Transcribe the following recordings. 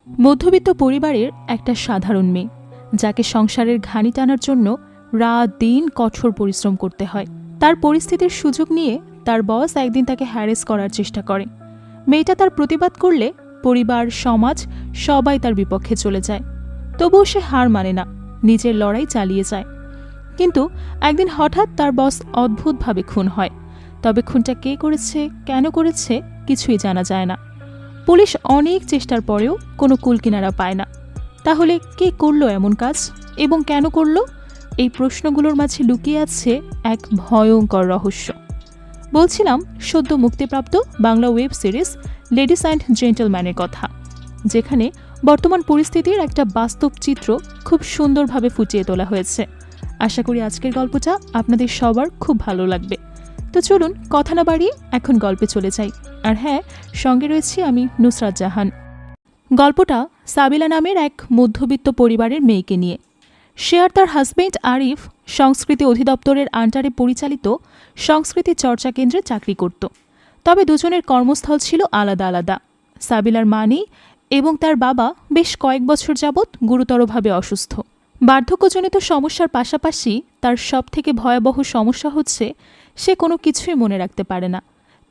মধ্যবিত্ত পরিবারের একটা সাধারণ মেয়ে যাকে সংসারের ঘানি টানার জন্য রাত দিন কঠোর পরিশ্রম করতে হয়। তার পরিস্থিতির সুযোগ নিয়ে তার বস একদিন তাকে হ্যারেস করার চেষ্টা করে। মেয়েটা তার প্রতিবাদ করলে পরিবার, সমাজ সবাই তার বিপক্ষে চলে যায়। তবুও সে হার মানে না, নিজের লড়াই চালিয়ে যায়। কিন্তু একদিন হঠাৎ তার বস অদ্ভুতভাবে খুন হয়। তবে খুনটা কে করেছে, কেন করেছে কিছুই জানা যায় না। পুলিশ অনেক চেষ্টার পরেও কোনো কুলকিনারা পায় না। তাহলে কে করলো এমন কাজ এবং কেন করলো? এই প্রশ্নগুলোর মাঝে লুকিয়ে আছে এক ভয়ঙ্কর রহস্য। বলছিলাম সদ্য মুক্তিপ্রাপ্ত Bangla web series ladies and জেন্টলম্যানের কথা, যেখানে বর্তমান পরিস্থিতির একটা বাস্তব চিত্র খুব সুন্দরভাবে ফুটিয়ে তোলা হয়েছে। আশা করি আজকের গল্পটা আপনাদের সবার খুব ভালো লাগবে। তো চলুন কথা না বাড়িয়ে এখন গল্পে চলে যাই। আর হ্যাঁ, সঙ্গে রয়েছি আমি নুসরাত জাহান। গল্পটা সাবিলা নামের এক মধ্যবিত্ত পরিবারের মেয়েকে নিয়ে। সে আর তার হাজবেন্ড আরিফ সংস্কৃতি অধিদপ্তরের আন্ডারে পরিচালিত সংস্কৃতি চর্চা কেন্দ্রে চাকরি করত। তবে দুজনের কর্মস্থল ছিল আলাদা আলাদা। সাবিলার মা নেই এবং তার বাবা বেশ কয়েক বছর যাবৎ গুরুতরভাবে অসুস্থ। বার্ধক্যজনিত সমস্যার পাশাপাশি তার সবথেকে ভয়াবহ সমস্যা হচ্ছে সে কোনো কিছুই মনে রাখতে পারে না।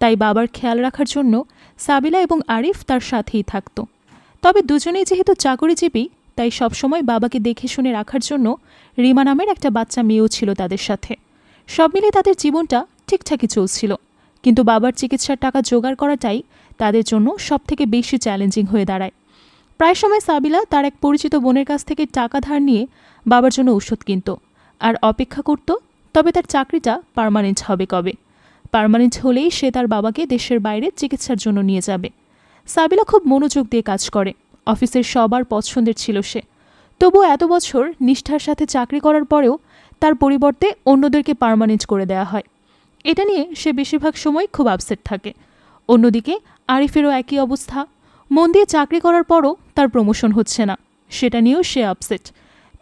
তাই বাবার খেয়াল রাখার জন্য সাবিলা এবং আরিফ তার সাথেই থাকত। তবে দুজনেই যেহেতু চাকরিজীবী, তাই সবসময় বাবাকে দেখে শুনে রাখার জন্য রিমা নামের একটা বাচ্চা মেয়েও ছিল তাদের সাথে। সব মিলে তাদের জীবনটা ঠিকঠাকই চলছিল। কিন্তু বাবার চিকিৎসার টাকা জোগাড় করাটাই তাদের জন্য সবথেকে বেশি চ্যালেঞ্জিং হয়ে দাঁড়ায়। প্রায় সময় সাবিলা তার এক পরিচিত বোনের কাছ থেকে টাকা ধার নিয়ে বাবার জন্য ওষুধ কিনত আর অপেক্ষা করত, তবে তার চাকরিটা পার্মানেন্ট হবে কবে। পার্মানেন্ট হলেই সে তার বাবাকে দেশের বাইরে চিকিৎসার জন্য নিয়ে যাবে। সাবিলা খুব মনোযোগ দিয়ে কাজ করে, অফিসের সবার পছন্দের ছিল সে। তবুও এত বছর নিষ্ঠার সাথে চাকরি করার পরেও তার পরিবর্তে অন্যদেরকে পার্মানেন্ট করে দেওয়া হয়। এটা নিয়ে সে বেশিরভাগ সময় খুব আপসেট থাকে। অন্যদিকে আরিফেরও একই অবস্থা। মন দিয়ে চাকরি করার পরও তার প্রমোশন হচ্ছে না, সেটা নিয়েও সে আপসেট।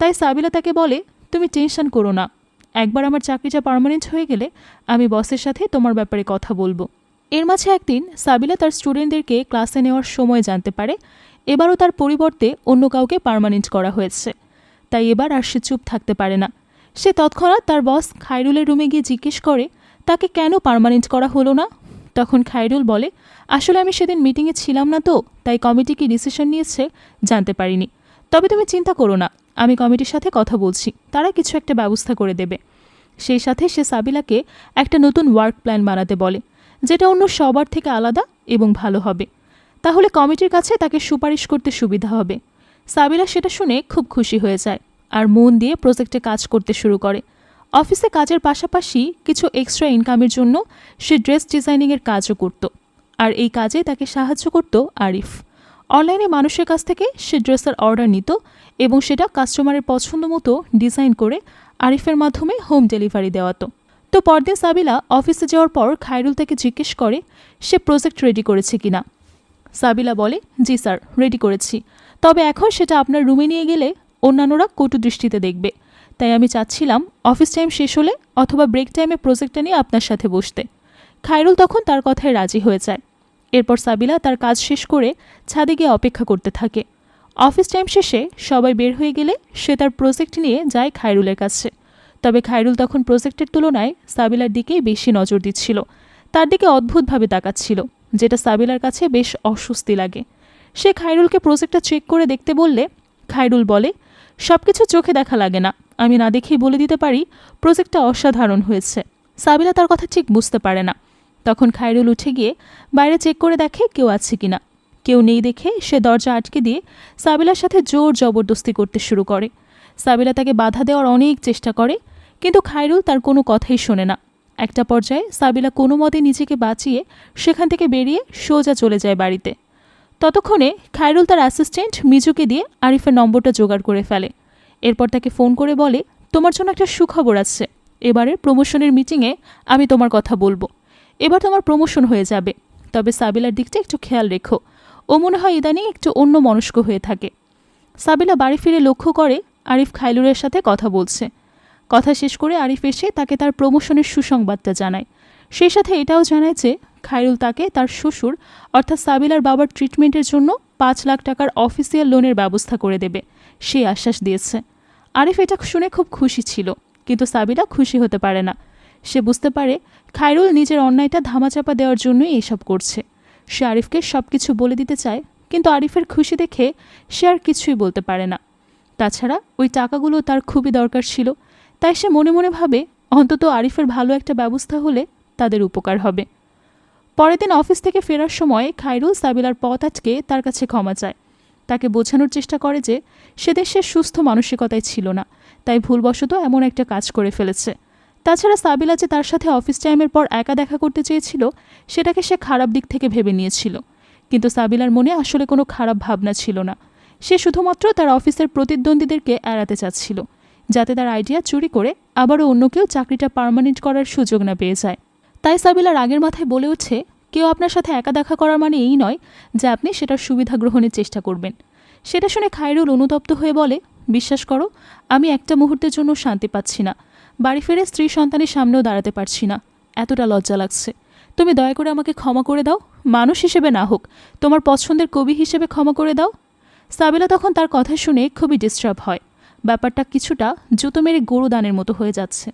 তাই সাবিলা তাকে বলে, তুমি টেনশন করো না, একবার আমার চাকরিটা পার্মানেন্ট হয়ে গেলে আমি বসের সাথে তোমার ব্যাপারে কথা বলবো। এর মাঝে একদিন সাবিলা তার স্টুডেন্টদেরকে ক্লাসে নেওয়ার সময় জানতে পারে এবারও তার পরিবর্তে অন্য কাউকে পার্মানেন্ট করা হয়েছে। তাই এবার আর সে চুপ থাকতে পারে না। সে তৎক্ষণাৎ তার বস খায়রুলের রুমে গিয়ে জিজ্ঞেস করে তাকে কেন পার্মানেন্ট করা হলো না। তখন খায়রুল বলে, আসলে আমি সেদিন মিটিংয়ে ছিলাম না, তো তাই কমিটি কি ডিসিশন নিয়েছে জানতে পারিনি। তবে তুমি চিন্তা করো না, আমি কমিটির সাথে কথা বলছি, তারা কিছু একটা ব্যবস্থা করে দেবে। সেই সাথে সে সাবিলাকে একটা নতুন ওয়ার্ক প্ল্যান বানাতে বলে, যেটা অন্য সবার থেকে আলাদা এবং ভালো হবে। তাহলে কমিটির কাছে তাকে সুপারিশ করতে সুবিধা হবে। সাবিলা সেটা শুনে খুব খুশি হয়ে যায় আর মন দিয়ে প্রজেক্টে কাজ করতে শুরু করে। অফিসে কাজের পাশাপাশি কিছু এক্সট্রা ইনকামের জন্য সে ড্রেস ডিজাইনিংয়ের কাজও করত। আর এই কাজে তাকে সাহায্য করত আরিফ। অনলাইনে মানুষের কাছ থেকে সে ড্রেসের অর্ডার নিত এবং সেটা কাস্টমারের পছন্দ মতো ডিজাইন করে আরিফের মাধ্যমে হোম ডেলিভারি দেওয়াতো। তো পরদিন সাবিলা অফিসে যাওয়ার পর খায়রুল তাকে জিজ্ঞেস করে সে প্রজেক্ট রেডি করেছে কিনা। সাবিলা বলে, জি স্যার, রেডি করেছি, তবে এখন সেটা আপনার রুমে নিয়ে গেলে অন্যান্যরা কটু দৃষ্টিতে দেখবে। তাই আমি চাচ্ছিলাম অফিস টাইম শেষ হলে অথবা ব্রেক টাইমে প্রজেক্টটা নিয়ে আপনার সাথে বসতে। খায়রুল তখন তার কথায় রাজি হয়ে যায়। এরপর সাবিলা তার কাজ শেষ করে ছাদে গিয়ে অপেক্ষা করতে থাকে। অফিস টাইম শেষে সবাই বের হয়ে গেলে সে তার প্রজেক্ট নিয়ে যায় খায়রুলের কাছে। তবে খায়রুল তখন প্রজেক্টের তুলনায় সাবিলার দিকেই বেশি নজর দিচ্ছিল, তার দিকে অদ্ভুতভাবে তাকাচ্ছিল, যেটা সাবিলার কাছে বেশ অস্বস্তি লাগে। সে খায়রুলকে প্রজেক্টটা চেক করে দেখতে বললে খায়রুল বলে, সব কিছু চোখে দেখা লাগে না, আমি না দেখেই বলে দিতে পারি প্রজেক্টটা অসাধারণ হয়েছে। সাবিলা তার কথা ঠিক বুঝতে পারে না। তখন খায়রুল উঠে গিয়ে বাইরে চেক করে দেখে কেউ আছে কিনা। কেউ নেই দেখে সে দরজা আটকে দিয়ে সাবিলার সাথে জোর জবরদস্তি করতে শুরু করে। সাবিলা তাকে বাধা দেওয়ার অনেক চেষ্টা করে, কিন্তু খায়রুল তার কোনো কথাই শোনে না। একটা পর্যায়ে সাবিলা কোনো মতে নিজেকে বাঁচিয়ে সেখান থেকে বেরিয়ে সোজা চলে যায় বাড়িতে। ততক্ষণে খায়রুল তার অ্যাসিস্ট্যান্ট মিজুকে দিয়ে আরিফের নম্বরটা জোগাড় করে ফেলে। এরপর তাকে ফোন করে বলে, তোমার জন্য একটা সুখবর আছে, এবারের প্রমোশনের মিটিংয়ে আমি তোমার কথা বলবো। এবার তোমার প্রমোশন হয়ে যাবে, তবে সাবিলার দিকটা একটু খেয়াল রেখো, ও মনে হয় ইদানিং একটু অন্য মনস্ক হয়ে থাকে। সাবিলা বাড়ি ফিরে লক্ষ্য করে আরিফ খায়রুলের সাথে কথা বলছে। কথা শেষ করে আরিফ এসে তাকে তার প্রমোশনের সুসংবাদটা জানায়। সেই সাথে এটাও জানায় যে খায়রুল তাকে তার শ্বশুর অর্থাৎ সাবিলার বাবার ট্রিটমেন্টের জন্য 5 লাখ টাকার অফিসিয়াল লোনের ব্যবস্থা করে দেবে সে আশ্বাস দিয়েছে। আরিফ এটা শুনে খুব খুশি ছিল, কিন্তু সাবিলা খুশি হতে পারে না। সে বুঝতে পারে খায়রুল নিজের অন্যায়টা ধামাচাপা দেওয়ার জন্যই এসব করছে। সে আরিফকে সব কিছু বলে দিতে চায়, কিন্তু আরিফের খুশি দেখে সে আর কিছুই বলতে পারে না। তাছাড়া ওই টাকাগুলো তার খুবই দরকার ছিল, তাই সে মনে মনে ভাবে অন্তত আরিফের ভালো একটা ব্যবস্থা হলে তাদের উপকার হবে। পরের দিন অফিস থেকে ফেরার সময় খায়রুল সাবিলার পথ আটকে তার কাছে ক্ষমা চায়। তাকে বোঝানোর চেষ্টা করে যে সেদিন সে সুস্থ মানসিকতায় ছিল না, তাই ভুলবশত এমন একটা কাজ করে ফেলেছে। তাছাড়া সাবিলা যে তার সাথে অফিস টাইমের পর একা দেখা করতে চেয়েছিল সেটাকে সে খারাপ দিক থেকে ভেবে নিয়েছিল, কিন্তু সাবিলার মনে আসলে কোনো খারাপ ভাবনা ছিল না। সে শুধুমাত্র তার অফিসের প্রতিদ্বন্দ্বীদেরকে এড়াতে চাচ্ছিল, যাতে তার আইডিয়া চুরি করে আবারও অন্য কেউ চাকরিটা পার্মানেন্ট করার সুযোগ না পেয়ে যায়। তাই সাবিলার আগের মাথায় বলে ওঠে, কেউ আপনার সাথে একা দেখা করার মানে এই নয় যে আপনি সেটার সুবিধা গ্রহণের চেষ্টা করবেন। সেটা শুনে খায়রুল অনুতপ্ত হয়ে বলে, বিশ্বাস করো, আমি একটা মুহূর্তের জন্য শান্তি পাচ্ছি না। বাড়ি ফিরে স্ত্রী সন্তানের সামনেও দাঁড়াতে পারছি না, এতটা লজ্জা লাগছে। তুমি দয়া করে আমাকে ক্ষমা করে দাও, মানুষ হিসেবে না হোক, তোমার পছন্দের কবি হিসেবে ক্ষমা করে দাও। সাবিলা তখন তার কথা শুনে খুবই ডিস্টার্ব হয়। ব্যাপারটা কিছুটা জুতো মেরে গরু দানের মতো হয়ে যাচ্ছে,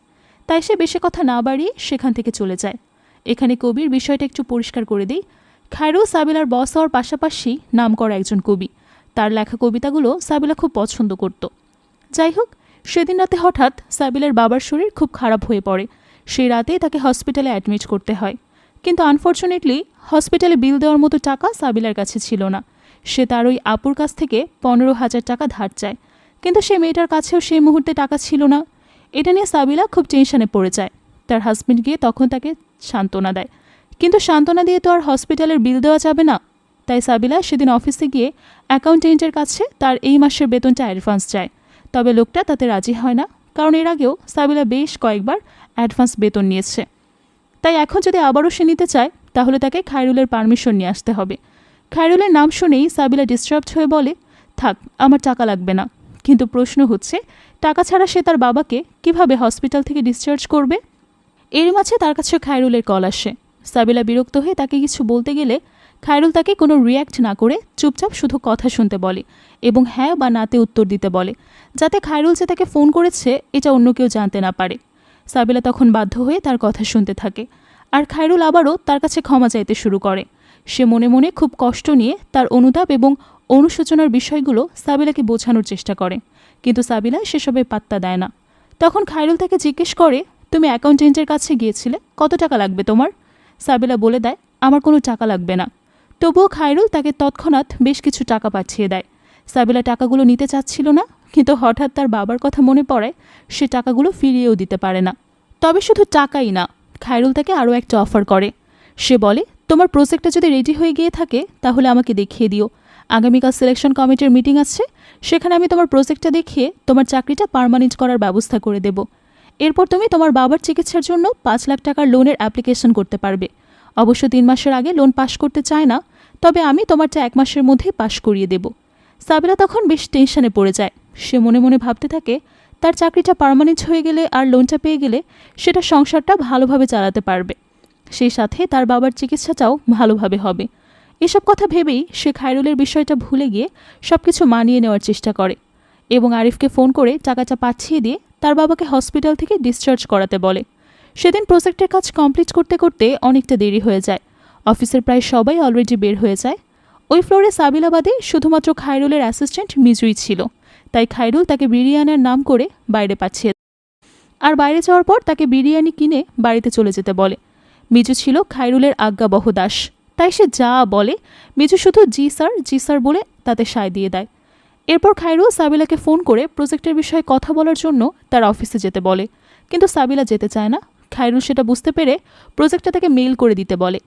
তাই সে বেশি কথা না বাড়িয়ে সেখান থেকে চলে যায়। এখানে কবির বিষয়টা একটু পরিষ্কার করে দিই। খায়রুল সাবিলার বস হওয়ার পাশাপাশি নামকরা একজন কবি। তার লেখা কবিতাগুলো সাবিলা খুব পছন্দ করত। যাই হোক, সেদিন রাতে হঠাৎ সাবিলার বাবার শরীর খুব খারাপ হয়ে পড়ে। সেই রাতে তাকে হসপিটালে অ্যাডমিট করতে হয়, কিন্তু আনফর্চুনেটলি হসপিটালে বিল দেওয়ার মতো টাকা সাবিলার কাছে ছিল না। সে তার ওই আপুর কাছ থেকে 15,000 টাকা ধার চায়, কিন্তু সে মেয়েটার কাছেও সেই মুহূর্তে টাকা ছিল না। এটা নিয়ে সাবিলা খুব টেনশনে পড়ে যায়। তার হাজব্যান্ড গিয়ে তখন তাকে সান্ত্বনা দেয়, কিন্তু সান্ত্বনা দিয়ে তো আর হসপিটালের বিল দেওয়া যাবে না। তাই সাবিলা সেদিন অফিসে গিয়ে অ্যাকাউন্টেন্টের কাছে তার এই মাসের বেতনটা অ্যাডভান্স চায়। তবে লোকটা তাতে রাজি হয় না, কারণ এর আগেও সাবিলা বেশ কয়েকবার অ্যাডভান্স বেতন নিয়েছে। তাই এখন যদি আবারও সে নিতে চায় তাহলে তাকে খায়রুলের পারমিশন নিয়ে আসতে হবে। খায়রুলের নাম শুনেই সাবিলা ডিস্টার্বড হয়ে বলে, থাক, আমার টাকা লাগবে না। কিন্তু প্রশ্ন হচ্ছে, টাকা ছাড়া সে তার বাবাকে কিভাবে হসপিটাল থেকে ডিসচার্জ করবে? এর মাঝে তার কাছে খায়রুলের কল আসে। সাবিলা বিরক্ত হয়ে তাকে কিছু বলতে গেলে খায়রুল তাকে কোনো রিয়্যাক্ট না করে চুপচাপ শুধু কথা শুনতে বলে এবং হ্যাঁ বা নাতে উত্তর দিতে বলে, যাতে খায়রুল যে তাকে ফোন করেছে এটা অন্য কেউ জানতে না পারে। সাবিলা তখন বাধ্য হয়ে তার কথা শুনতে থাকে, আর খায়রুল আবারও তার কাছে ক্ষমা চাইতে শুরু করে। সে মনে মনে খুব কষ্ট নিয়ে তার অনুতাপ এবং অনুশোচনার বিষয়গুলো সাবিলাকে বোঝানোর চেষ্টা করে, কিন্তু সাবিলা সেসবে পাত্তা দেয় না। তখন খায়রুল তাকে জিজ্ঞেস করে, তুমি অ্যাকাউন্টেন্টের কাছে গিয়েছিলে, কত টাকা লাগবে তোমার? সাবিলা বলে দেয়, আমার কোনো টাকা লাগবে না। তবুও খায়রুল তাকে তৎক্ষণাৎ বেশ কিছু টাকা পাঠিয়ে দেয়। সাবিলা টাকাগুলো নিতে চাচ্ছিল না, কিন্তু হঠাৎ তার বাবার কথা মনে পড়ে, সে টাকাগুলো ফিরিয়েও দিতে পারে না। তবে শুধু টাকাই না, খায়রুল তাকে আরও একটা অফার করে। সে বলে, তোমার প্রজেক্টটা যদি রেডি হয়ে গিয়ে থাকে তাহলে আমাকে দেখিয়ে দিও। আগামীকাল সিলেকশন কমিটির মিটিং আছে, সেখানে আমি তোমার প্রজেক্টটা দেখিয়ে তোমার চাকরিটা পার্মানেন্ট করার ব্যবস্থা করে দেব। এরপর তুমি তোমার বাবার চিকিৎসার জন্য 5 লাখ টাকার লোনের অ্যাপ্লিকেশন করতে পারবে। অবশ্য 3 মাসের আগে লোন পাশ করতে চায় না, তবে আমি তোমারটা 1 মাসের মধ্যেই পাশ করিয়ে দেব। সাবিলা তখন বেশ টেনশনে পড়ে যায়। সে মনে মনে ভাবতে থাকে, তার চাকরিটা পার্মানেন্ট হয়ে গেলে আর লোনটা পেয়ে গেলে সেটা সংসারটা ভালোভাবে চালাতে পারবে, সেই সাথে তার বাবার চিকিৎসাটাও ভালোভাবে হবে। এসব কথা ভেবেই সে খায়রুলের বিষয়টা ভুলে গিয়ে সব কিছু মানিয়ে নেওয়ার চেষ্টা করে এবং আরিফকে ফোন করে টাকাটা পাঠিয়ে দিয়ে তার বাবাকে হসপিটাল থেকে ডিসচার্জ করাতে বলে। সেদিন প্রজেক্টের কাজ কমপ্লিট করতে করতে অনেকটা দেরি হয়ে যায়। অফিসের প্রায় সবাই অলরেডি বের হয়ে যায়। ওই ফ্লোরে সাবিলা বাদে শুধুমাত্র খায়রুলের অ্যাসিস্ট্যান্ট মিজুই ছিল, তাই খায়রুল তাকে বিরিয়ানির নাম করে বাইরে পাঠিয়ে আর বাইরে যাওয়ার পর তাকে বিরিয়ানি কিনে বাড়িতে চলে যেতে বলে। মিজু ছিল খায়রুলের আজ্ঞাবহ দাস, তাই সে যা বলে মিজু শুধু জি স্যার বলে তাতে সায় দিয়ে দেয়। এরপর খায়রুল সাবিলাকে ফোন করে প্রজেক্টের বিষয়ে কথা বলার জন্য তার অফিসে যেতে বলে, কিন্তু সাবিলা যেতে চায় না। খায়রুল সেটা বুঝতে পেরে প্রজেক্টটা তাকে মেইল করে দিতে বলে।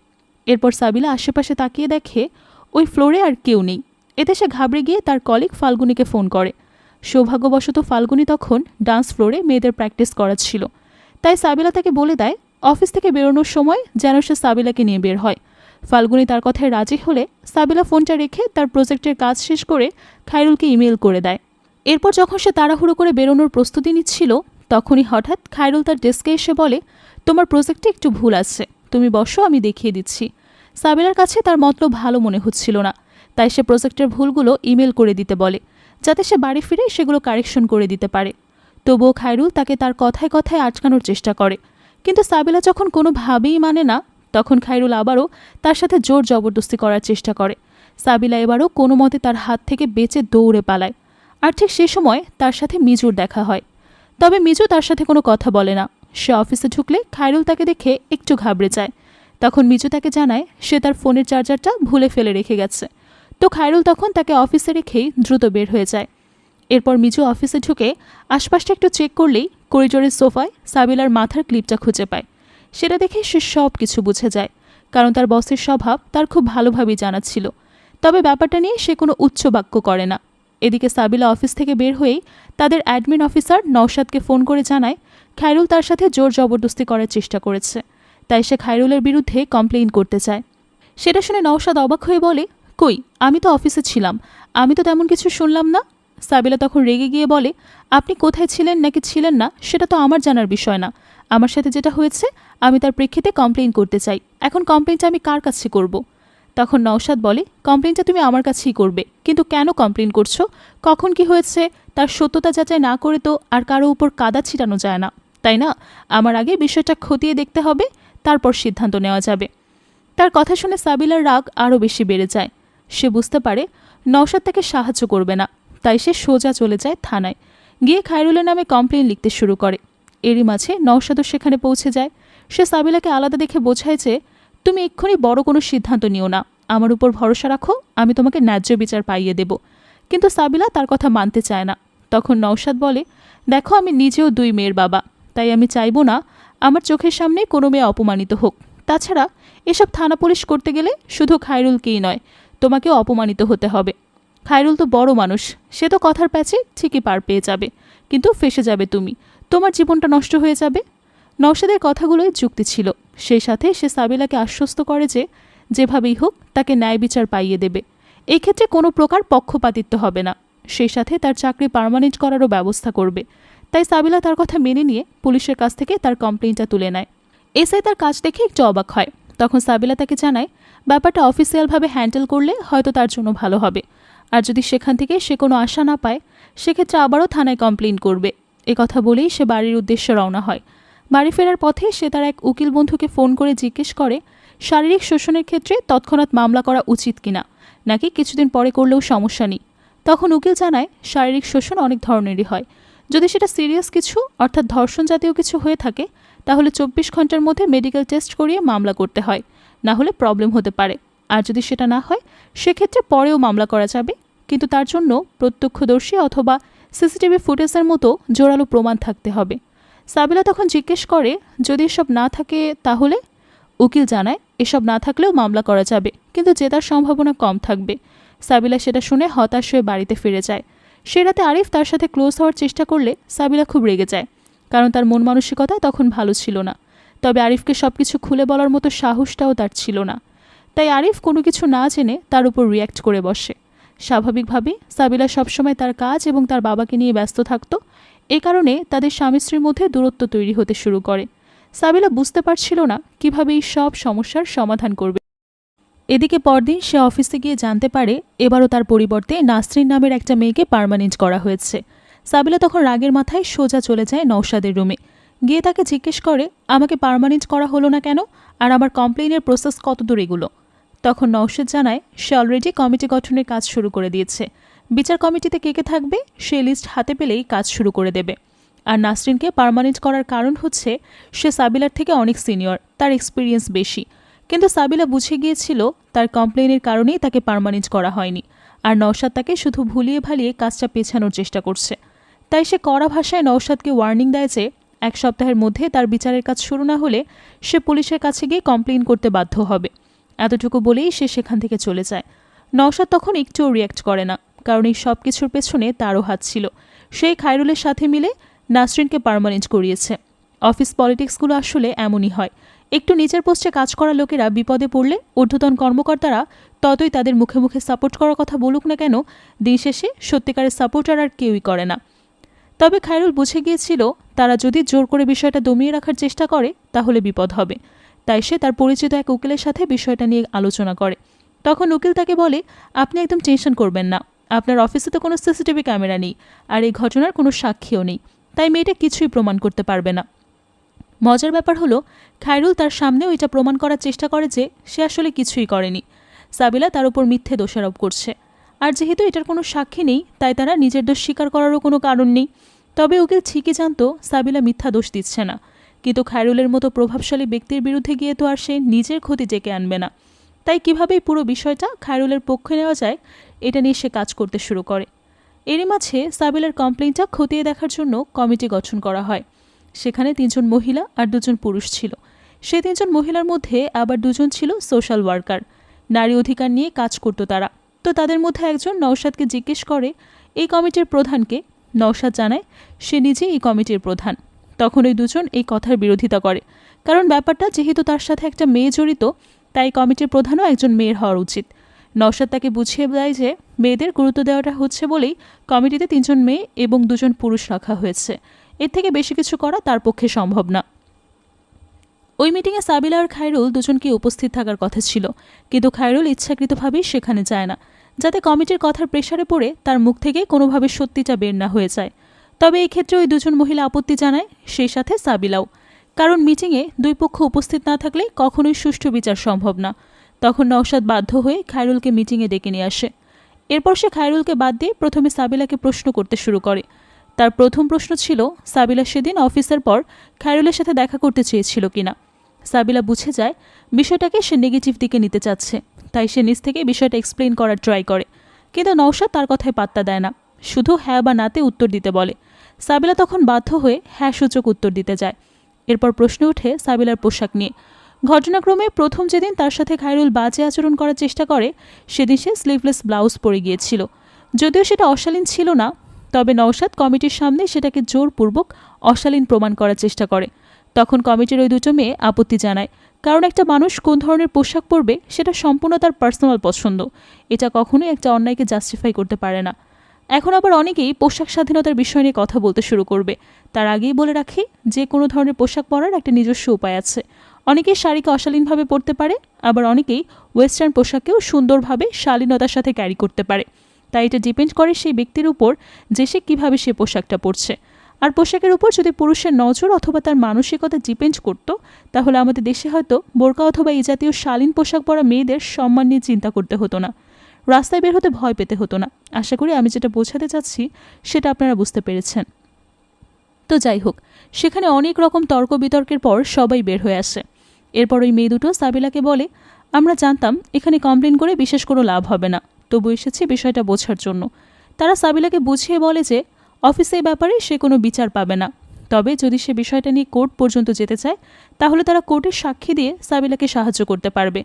এরপর সাবিলা আশেপাশে তাকিয়ে দেখে ওই ফ্লোরে আর কেউ নেই। এতে সে ঘাবড়ে গিয়ে তার কলিগ ফাল্গুনিকে ফোন করে। সৌভাগ্যবশত ফাল্গুনি তখন ডান্স ফ্লোরে মেয়েদের প্র্যাকটিস করাচ্ছিল, তাই সাবিলা তাকে বলে দেয় অফিস থেকে বেরোনোর সময় যেন সে সাবিলাকে নিয়ে বের হয়। ফাল্গুনি তার কথায় রাজি হলে সাবিলা ফোনটা রেখে তার প্রজেক্টের কাজ শেষ করে খায়রুলকে ইমেল করে দেয়। এরপর যখন সে তাড়াহুড়ো করে বেরোনোর প্রস্তুতি নিচ্ছিল তখনই হঠাৎ খায়রুল তার ডেস্কে এসে বলে, তোমার প্রজেক্টে একটু ভুল আছে, তুমি বসো, আমি দেখিয়ে দিচ্ছি। সাবিলার কাছে তার মতলব ভালো মনে হচ্ছিল না, তাই সে প্রজেক্টের ভুলগুলো ইমেল করে দিতে বলে, যাতে সে বাড়ি ফিরে সেগুলো কারেকশন করে দিতে পারে। তবুও খায়রুল তাকে তার কথায় কথায় আটকানোর চেষ্টা করে, কিন্তু সাবিলা যখন কোনোভাবেই মানে না, তখন খায়রুল আবারও তার সাথে জোর জবরদস্তি করার চেষ্টা করে। সাবিলা এবারও কোনো মতে তার হাত থেকে বেঁচে দৌড়ে পালায়। আর ঠিক সে সময় তার সাথে মিজুর দেখা হয়। তবে মিজু তার সাথে কোনো কথা বলে না। সে অফিসে ঢুকলে খায়রুল তাকে দেখে একটু ঘাবড়ে যায়। তখন মিজু তাকে জানায় সে তার ফোনের চার্জারটা ভুলে ফেলে রেখে গেছে। তো খায়রুল তখন তাকে অফিসে রেখেই দ্রুত বের হয়ে যায়। এরপর মিজু অফিসে ঢুকে আশপাশটা একটু চেক করলেই করিডোরের সোফায় সাবিলার মাথার ক্লিপটা খুঁজে পায়। সেটা দেখে সে সব কিছু বুঝে যায়, কারণ তার বসের স্বভাব তার খুব ভালোভাবেই জানা ছিল। তবে ব্যাপারটা নিয়ে সে কোনো উচ্চ বাক্য করে না। এদিকে সাবিলা অফিস থেকে বের হয়েই তাদের অ্যাডমিন অফিসার নওশাদকে ফোন করে জানায় খায়রুল তার সাথে জোর জবরদস্তি করার চেষ্টা করেছে, তাই সে খায়রুলের বিরুদ্ধে কমপ্লেইন করতে চায়। সেটা শুনে নওশাদ অবাক হয়ে বলে, কই, আমি তো অফিসে ছিলাম, আমি তো তেমন কিছু শুনলাম না। সাবিলা তখন রেগে গিয়ে বলে, আপনি কোথায় ছিলেন নাকি ছিলেন না সেটা তো আমার জানার বিষয় না। আমার সাথে যেটা হয়েছে আমি তার প্রেক্ষিতে কমপ্লেইন করতে চাই। এখন কমপ্লেইনটা আমি কার কাছে করব? তখন নওশাদ বলে, কমপ্লেইনটা তুমি আমার কাছেই করবে, কিন্তু কেন কমপ্লেইন করছো, কখন কি হয়েছে তার সত্যতা যাচাই না করে তো আর কারো উপর কাদা ছিটানো যায় না, তাই না? আমার আগে বিষয়টা খতিয়ে দেখতে হবে, তারপর সিদ্ধান্ত নেওয়া যাবে। তার কথা শুনে সাবিলার রাগ আরও বেশি বেড়ে যায়। সে বুঝতে পারে নওশাদ তাকে সাহায্য করবে না, তাই সে সোজা চলে যায় থানায়। গিয়ে খায়রুলের নামে কমপ্লেইন লিখতে শুরু করে। এরই মাঝে নওশাদও সেখানে পৌঁছে যায়। সে সাবিলাকে আলাদা দেখে বোঝায় যে, তুমি এক্ষুনি বড় কোনো সিদ্ধান্ত নিও না, আমার উপর ভরসা রাখো, আমি তোমাকে ন্যায্য বিচার পাইয়ে দেব। কিন্তু সাবিলা তার কথা মানতে চায় না। তখন নওশাদ বলে, দেখো, আমি নিজেও 2 মেয়ের বাবা, তাই আমি চাইব না আমার চোখের সামনে কোনো মেয়ে অপমানিত হোক। তাছাড়া এসব থানা পুলিশ করতে গেলে শুধু খায়রুলকেই নয়, তোমাকেও অপমানিত হতে হবে। খায়রুল তো বড় মানুষ, সে তো কথার প্যাচে ঠিকই পার পেয়ে যাবে, কিন্তু ফেসে যাবে তুমি, তোমার জীবনটা নষ্ট হয়ে যাবে। নওশাদের কথাগুলোই যুক্তি ছিল। সেই সাথে সে সাবিলাকে আশ্বস্ত করে যে যেভাবেই হোক তাকে ন্যায় বিচার পাইয়ে দেবে। এই ক্ষেত্রে কোনো প্রকার পক্ষপাতিত্ব হবে না। সেই সাথে তার চাকরি পার্মানেন্ট করারও ব্যবস্থা করবে। তাই সাবিলা তার কথা মেনে নিয়ে পুলিশের কাছ থেকে তার কমপ্লেইনটা তুলে নেয়। এসআই তার কাজ দেখে একটু অবাক হয়। তখন সাবিলা তাকে জানায় ব্যাপারটা অফিসিয়ালভাবে হ্যান্ডেল করলে হয়তো তার জন্য ভালো হবে, আর যদি সেখান থেকে সে কোনো আশা না পায় সেক্ষেত্রে আবারও থানায় কমপ্লেইন করবে। এ কথা বলেই সে বাড়ির উদ্দেশ্যে রওনা হয়। বাড়ি ফেরার পথে সে তার এক উকিল বন্ধুকে ফোন করে জিজ্ঞেস করে শারীরিক শোষণের ক্ষেত্রে তৎক্ষণাৎ মামলা করা উচিত কিনা, নাকি কিছুদিন পরে করলেও সমস্যা নেই। তখন উকিল জানায় শারীরিক শোষণ অনেক ধরনেরই হয়। যদি সেটা সিরিয়াস কিছু অর্থাৎ ধর্ষণ জাতীয় কিছু হয়ে থাকে তাহলে 24 ঘন্টার মধ্যে মেডিকেল টেস্ট করিয়ে মামলা করতে হয়, না হলে প্রবলেম হতে পারে। আর যদি সেটা না হয় সেক্ষেত্রে পরেও মামলা করা যাবে, কিন্তু তার জন্য প্রত্যক্ষদর্শী অথবা সিসিটিভি ফুটেজের মতো জোরালো প্রমাণ থাকতে হবে। সাবিলা তখন জিজ্ঞেস করে যদি এসব না থাকে তাহলে? উকিল জানায় এসব না থাকলেও মামলা করা যাবে, কিন্তু জেতার সম্ভাবনা কম থাকবে। সাবিলা সেটা শুনে হতাশ হয়ে বাড়িতে ফিরে যায়। সে রাতে আরিফ তার সাথে ক্লোজ হওয়ার চেষ্টা করলে সাবিলা খুব রেগে যায়, কারণ তার মন মানসিকতা তখন ভালো ছিল না। তবে আরিফকে সবকিছু খুলে বলার মতো সাহসটাও তার ছিল না। তাই আরিফ কোনো কিছু না জেনে তার উপর রিয়্যাক্ট করে বসে। স্বাভাবিকভাবেই সাবিলা সবসময় তার কাজ এবং তার বাবাকে নিয়ে ব্যস্ত থাকত। এ কারণে তাদের স্বামী স্ত্রীর মধ্যে দূরত্ব তৈরি হতে শুরু করে। সাবিলা বুঝতে পারছিল না কিভাবে এই সব সমস্যার সমাধান করবে। এদিকে পরদিন সে অফিসে গিয়ে জানতে পারে এবারও তার পরিবর্তে নাসরিন নামের একটা মেয়েকে পার্মানেন্ট করা হয়েছে। সাবিলা তখন রাগের মাথায় সোজা চলে যায় নওশাদের রুমে। গিয়ে তাকে জিজ্ঞেস করে আমাকে পার্মানেন্ট করা হলো না কেন, আর আমার কমপ্লেইনের প্রসেস কত দূর এগুলো। তখন নওশাদ জানায় সে অলরেডি কমিটি গঠনের কাজ শুরু করে দিয়েছে। বিচার কমিটিতে কে কে থাকবে সে লিস্ট হাতে পেলেই কাজ শুরু করে দেবে। আর নাসরিনকে পার্মানেন্ট করার কারণ হচ্ছে সে সাবিলার থেকে অনেক সিনিয়র, তার এক্সপিরিয়েন্স বেশি। কিন্তু সাবিলা বুঝে গিয়েছিল তার কমপ্লেইনের কারণেই তাকে পার্মানেন্ট করা হয়নি, আর নওশাদ তাকে শুধু ভুলিয়ে ভালিয়ে কাজটা পেছানোর চেষ্টা করছে। তাই সে কড়া ভাষায় নওশাদকে ওয়ার্নিং দেয় যে 1 সপ্তাহের মধ্যে তার বিচারের কাজ শুরু না হলে সে পুলিশের কাছে গিয়ে কমপ্লেইন করতে বাধ্য হবে। এতটুকু বলেই সে সেখান থেকে চলে যায়। নওশাদ তখন একটুও রিয়্যাক্ট করে না, কারণ এই সব কিছুর পেছনে তারও হাত ছিল। সেই খায়রুলের সাথে মিলে নাসরিনকে পার্মানেন্ট করিয়েছে। অফিস পলিটিক্সগুলো আসলে এমনই হয়। একটু নিচের পোস্টে কাজ করা লোকেরা বিপদে পড়লে ঊর্ধ্বতন কর্মকর্তারা ততই তাদের মুখে মুখে সাপোর্ট করার কথা বলুক না কেন, দিন শেষে সত্যিকারের সাপোর্টার আর কেউই করে না। তবে খায়রুল বুঝে গিয়েছিল তারা যদি জোর করে বিষয়টা দমিয়ে রাখার চেষ্টা করে তাহলে বিপদ হবে। তাই সে তার পরিচিত এক উকিলের সাথে বিষয়টা নিয়ে আলোচনা করে। তখন উকিল তাকে বলে, আপনি একদম টেনশন করবেন না, আপনার অফিসে তো কোনো সিসিটিভি ক্যামেরা নেই, আর এই ঘটনার কোনো সাক্ষীও নেই, তাই মেয়েটা কিছুই প্রমাণ করতে পারবে না। মজার ব্যাপার হলো, খায়রুল তার সামনেও এটা প্রমাণ করার চেষ্টা করে যে সে আসলে কিছুই করেনি। সাবিলা তার উপর মিথ্যে দোষারোপ করছে, আর যেহেতু এটার কোনো সাক্ষী নেই, তাই তারা নিজের দোষ স্বীকার করারও কোনো কারণ নেই। তবে উকিল ঠিকই জানতো সাবিলা মিথ্যা দোষ দিচ্ছে না, কিন্তু খায়রুলের মতো প্রভাবশালী ব্যক্তির বিরুদ্ধে গিয়ে তো আর সে নিজের ক্ষতি ডেকে আনবে না। তাই কীভাবেই পুরো বিষয়টা খায়রুলের পক্ষে নেওয়া যায়, এটা নিয়ে সে কাজ করতে শুরু করে। এরই মাঝে সাবিলার কমপ্লেইনটা খতিয়ে দেখার জন্য কমিটি গঠন করা হয়। সেখানে 3 জন মহিলা আর 2 জন পুরুষ ছিল। সে 3 জন মহিলার মধ্যে আবার 2 জন ছিল সোশ্যাল ওয়ার্কার, নারী অধিকার নিয়ে কাজ করত তারা। তো তাদের মধ্যে একজন নওশাদকে জিজ্ঞেস করে এই কমিটির প্রধানকে। নওশাদ জানায় সে নিজে এই কমিটির প্রধান। তখন ওই 2 জন এই কথার বিরোধিতা করে, কারণ ব্যাপারটা যেহেতু তার সাথে একটা মেয়ে জড়িত, তাই কমিটির প্রধানও একজন মেয়ের হওয়া উচিত। নওশাদ তাকে বুঝিয়ে দেয় যে মেয়েদের গুরুত্ব দেওয়াটা হচ্ছে বলেই কমিটিতে 3 জন মেয়ে এবং 2 জন পুরুষ রাখা হয়েছে, এর থেকে বেশি কিছু করা তার পক্ষে সম্ভব না। ওই মিটিংয়ে সাবিলা আর খায়রুল দুজনকে উপস্থিত থাকার কথা ছিল, কিন্তু খায়রুল ইচ্ছাকৃতভাবেই সেখানে যায় না, যাতে কমিটির কথার প্রেসারে পড়ে তার মুখ থেকে কোনোভাবে সত্যিটা বের না হয়ে যায়। তবে এই ক্ষেত্রে ওই 2 জন মহিলা আপত্তি জানায়, সেই সাথে সাবিলাও, কারণ মিটিংয়ে 2 পক্ষ উপস্থিত না থাকলে কখনোই সুষ্ঠু বিচার সম্ভব না। তখন নওশাদ বাধ্য হয়ে খায়রুলকে মিটিংয়ে ডেকে নিয়ে আসে। এরপর সে খায়রুলকে বাদ দিয়ে প্রথমে সাবিলাকে প্রশ্ন করতে শুরু করে। তার প্রথম প্রশ্ন ছিল সাবিলা সেদিন অফিসের পর খায়রুলের সাথে দেখা করতে চেয়েছিল কিনা। সাবিলা বুঝে যায় বিষয়টাকে সে নেগেটিভ দিকে নিতে চাচ্ছে, তাই সে নিজ থেকে বিষয়টা এক্সপ্লেইন করার ট্রাই করে, কিন্তু নওশাদ তার কথায় পাত্তা দেয় না, শুধু হ্যাঁ বা নাতে উত্তর দিতে বলে। সাবিলা তখন বাধ্য হয়ে হ্যাঁ সূচক উত্তর দিতে যায়। এরপর প্রশ্ন ওঠে সাবিলার পোশাক নিয়ে। ঘটনাক্রমে প্রথম যেদিন তার সাথে খায়রুল বাজে আচরণ করার চেষ্টা করে, সেদিন সে স্লিভলেস ব্লাউজ পরে গিয়েছিল। যদিও সেটা অশালীন ছিল না, তবে নওশাদ কমিটির সামনে সেটাকে জোরপূর্বক অশালীন প্রমাণ করার চেষ্টা করে। তখন কমিটির ওই 2 মেয়ে আপত্তি জানায়, কারণ একটা মানুষ কোন ধরনের পোশাক পরবে সেটা সম্পূর্ণ তার পার্সোনাল পছন্দ, এটা কখনোই একটা অন্যায়কে জাস্টিফাই করতে পারে না। এখন আবার অনেকেই পোশাক স্বাধীনতার বিষয় নিয়ে কথা বলতে শুরু করবে। তার আগেই বলে রাখি, যে কোনো ধরনের পোশাক পরার একটা নিজস্ব উপায় আছে। অনেকেই শাড়িকে অশালীনভাবে পরতে পারে, আবার অনেকেই ওয়েস্টার্ন পোশাকেও সুন্দরভাবে শালীনতার সাথে ক্যারি করতে পারে। তাই এটা ডিপেন্ড করে সেই ব্যক্তির উপর যে সে কীভাবে সে পোশাকটা পরছে। আর পোশাকের উপর যদি পুরুষের নজর অথবা তার মানসিকতা ডিপেন্ড করত, তাহলে আমাদের দেশে হয়তো বোরকা অথবা এই জাতীয় শালীন পোশাক পরা মেয়েদের সম্মান নিয়ে চিন্তা করতে হতো না, রাস্তায় বের হতে ভয় পেতে হতো না। আশা করি আমি যেটা বোঝাতে চাচ্ছি সেটা আপনারা বুঝতে পেরেছেন। তো যাই হোক, সেখানে অনেক রকম তর্ক বিতর্কের পর সবাই বের হয়ে আসে। এরপর ওই মেয়ে 2 সাবিলাকে বলে, আমরা জানতাম এখানে কমপ্লেন করে বিশেষ কোনো লাভ হবে না, তবু এসেছি বিষয়টা বোঝার জন্য। তারা সাবিলাকে বুঝিয়ে বলে যে অফিসে এই ব্যাপারে সে কোনো বিচার পাবে না, তবে যদি সে বিষয়টা নিয়ে কোর্ট পর্যন্ত যেতে চায় তাহলে তারা কোর্টের সাক্ষী দিয়ে সাবিলাকে সাহায্য করতে পারবে।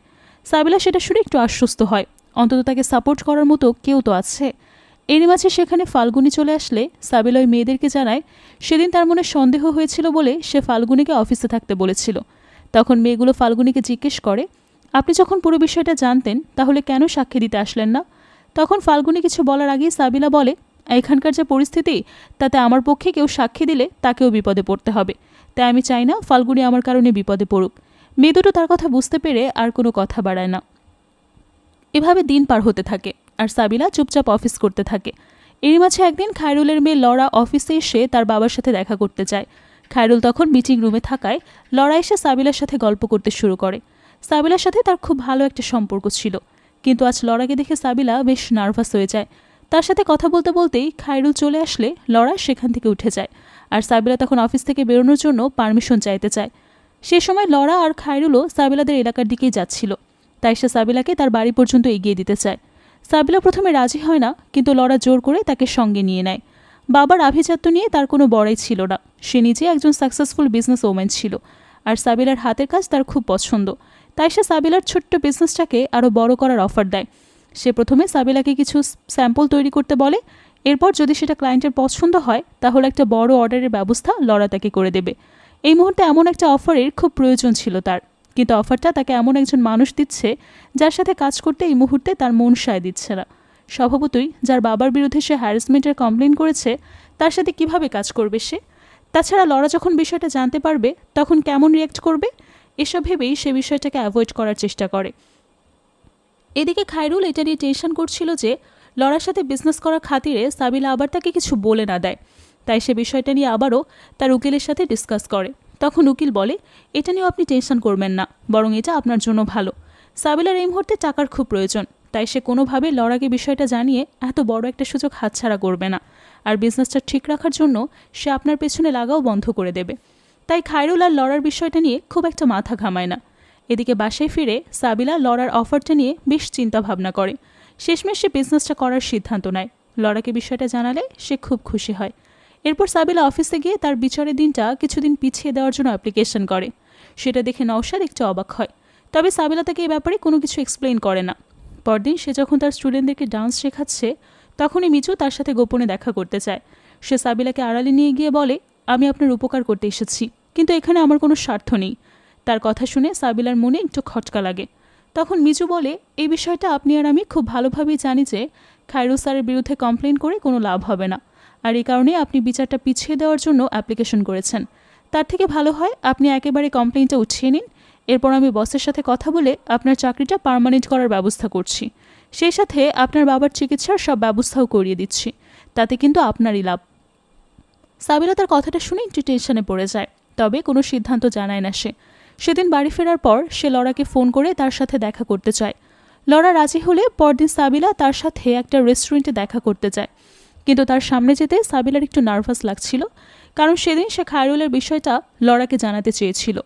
সাবিলা সেটা শুনে একটু আশ্বস্ত হয়, অন্তত তাকে সাপোর্ট করার মতো কেউ তো আছে। এরই মাঝে সেখানে ফাল্গুনি চলে আসলে সাবিলা ওই মেয়েদেরকে জানায় সেদিন তার মনে সন্দেহ হয়েছিল বলে সে ফাল্গুনিকে অফিসে থাকতে বলেছিল। তখন মেয়েগুলো ফাল্গুনিকে জিজ্ঞেস করে, আপনি যখন পুরো বিষয়টা জানতেন তাহলে কেন সাক্ষী দিতে আসলেন না? তখন ফাল্গুনি কিছু বলার আগেই সাবিলা বলে, এখানকার যে পরিস্থিতি তাতে আমার পক্ষে কেউ সাক্ষী দিলে তাকেও বিপদে পড়তে হবে, তাই আমি চাই না ফাল্গুনি আমার কারণে বিপদে পড়ুক। মেয়ে 2 তার কথা বুঝতে পেরে আর কোনো কথা বাড়ায় না। এভাবে দিন পার হতে থাকে আর সাবিলা চুপচাপ অফিস করতে থাকে। এরই মাঝে একদিন খায়রুলের মেয়ে লরা অফিসে এসে তার বাবার সাথে দেখা করতে চায়। খায়রুল তখন মিটিং রুমে থাকায় লরা এসে সাবিলার সাথে গল্প করতে শুরু করে। সাবিলার সাথে তার খুব ভালো একটা সম্পর্ক ছিল, কিন্তু আজ লরাকে দেখে সাবিলা বেশ নার্ভাস হয়ে যায়। তার সাথে কথা বলতে বলতেই খায়রুল চলে আসলে লরা সেখান থেকে উঠে যায়, আর সাবিলা তখন অফিস থেকে বেরোনোর জন্য পারমিশন চাইতে চায়। সে সময় লরা আর খায়রুলও সাবিলাদের এলাকার দিকেই যাচ্ছিল, তাই সে সাবিলাকে তার বাড়ি পর্যন্ত এগিয়ে দিতে চায়। সাবিলা প্রথমে রাজি হয় না, কিন্তু লরা জোর করে তাকে সঙ্গে নিয়ে নেয়। বাবার আভিজাত্য নিয়ে তার কোনো বড়াই ছিল না, সে নিজে একজন সাকসেসফুল বিজনেস ওম্যান ছিল, আর সাবিলার হাতের কাজ তার খুব পছন্দ। তাই সে সাবিলার ছোট্ট বিজনেসটাকে আরও বড় করার অফার দেয়। সে প্রথমে সাবিলাকে কিছু স্যাম্পল তৈরি করতে বলে, এরপর যদি সেটা ক্লায়েন্টের পছন্দ হয় তাহলে একটা বড় অর্ডারের ব্যবস্থা লরা তাকে করে দেবে। এই মুহূর্তে এমন একটা অফারের খুব প্রয়োজন ছিল তার, কিন্তু অফারটা তাকে এমন একজন মানুষ দিচ্ছে যার সাথে কাজ করতে এই মুহূর্তে তার মন সায় দিচ্ছে না। স্বভাবতই যার বাবার বিরুদ্ধে সে হ্যারাসমেন্টের কমপ্লেন করেছে তার সাথে কিভাবে কাজ করবে সে? তাছাড়া লরা যখন বিষয়টা জানতে পারবে তখন কেমন রিঅ্যাক্ট করবে, এসব ভেবেই সে বিষয়টাকে অ্যাভয়েড করার চেষ্টা করে। এদিকে খায়রুল এটা নিয়ে টেনশন করছিল যে লরার সাথে বিজনেস করার খাতিরে সাবিলা আবার তাকে কিছু বলে না দেয়। তাই সে বিষয়টা নিয়ে আবারও তার উকিলের সাথে ডিসকাস করে। তখন উকিল বলে, এটা নিয়েও আপনি টেনশন করবেন না, বরং এটা আপনার জন্য ভালো। সাবিলার এই মুহূর্তে টাকার খুব প্রয়োজন, তাই সে কোনোভাবে লরাকে বিষয়টা জানিয়ে এত বড় একটা সুযোগ হাতছাড়া করবে না। আর বিজনেসটা ঠিক রাখার জন্য সে আপনার পেছনে লাগাও বন্ধ করে দেবে। তাই খায়রুল আর লরার বিষয়টা নিয়ে খুব একটা মাথা ঘামায় না। এদিকে বাসায় ফিরে সাবিলা লরার অফারটা নিয়ে বেশ চিন্তা ভাবনা করে। শেষমেশ সে বিজনেসটা করার সিদ্ধান্ত নেয়। লরাকে বিষয়টা জানালে সে খুব খুশি হয়। এরপর সাবিলা অফিসে গিয়ে তার বিচারের দিনটা কিছুদিন পিছিয়ে দেওয়ার জন্য অ্যাপ্লিকেশন করে। সেটা দেখে নওশাদ একটু অবাক হয়, তবে সাবিলা তাকে এই ব্যাপারে কোনো কিছু এক্সপ্লেইন করে না। পরদিন সে যখন তার স্টুডেন্টদেরকে ডান্স শেখাচ্ছে, তখনই মিচু তার সাথে গোপনে দেখা করতে চায়। সে সাবিলাকে আড়ালে নিয়ে গিয়ে বলে, আমি আপনার উপকার করতে এসেছি, কিন্তু এখানে আমার কোনো স্বার্থ নেই। তার কথা শুনে সাবিলার মনে একটু খটকা লাগে। তখন মিচু বলে, এই বিষয়টা আপনি আর আমি খুব ভালোভাবেই জানি যে খায়রুল স্যারের বিরুদ্ধে কমপ্লেন করে কোনো লাভ হবে না, আর এই কারণে আপনি বিচারটা পিছিয়ে দেওয়ার জন্য অ্যাপ্লিকেশন করেছেন। তার থেকে ভালো হয় আপনি একেবারে কমপ্লেনটা উঠিয়ে নিন। এরপর আমি বসের সাথে কথা বলে আপনার চাকরিটা পার্মানেন্ট করার ব্যবস্থা করছি। সেই সাথে আপনার বাবার চিকিৎসার সব ব্যবস্থাও করিয়ে দিচ্ছি, তাতে কিন্তু আপনারই লাভ। সাবিলা তার কথাটা শুনে একটু টেনশনে পড়ে যায়, তবে কোনো সিদ্ধান্ত জানায় না সে। সেদিন বাড়ি ফেরার পর সে লরাকে ফোন করে তার সাথে দেখা করতে চায়। লরা রাজি হলে পরদিন সাবিলা তার সাথে একটা রেস্টুরেন্টে দেখা করতে যায়। কিন্তু তার সামনে যেতে সাবিলার একটু নার্ভাস লাগছিল, কারণ সেদিন সে খায়রুলের বিষয়টা লরাকে জানাতে চেয়েছিল।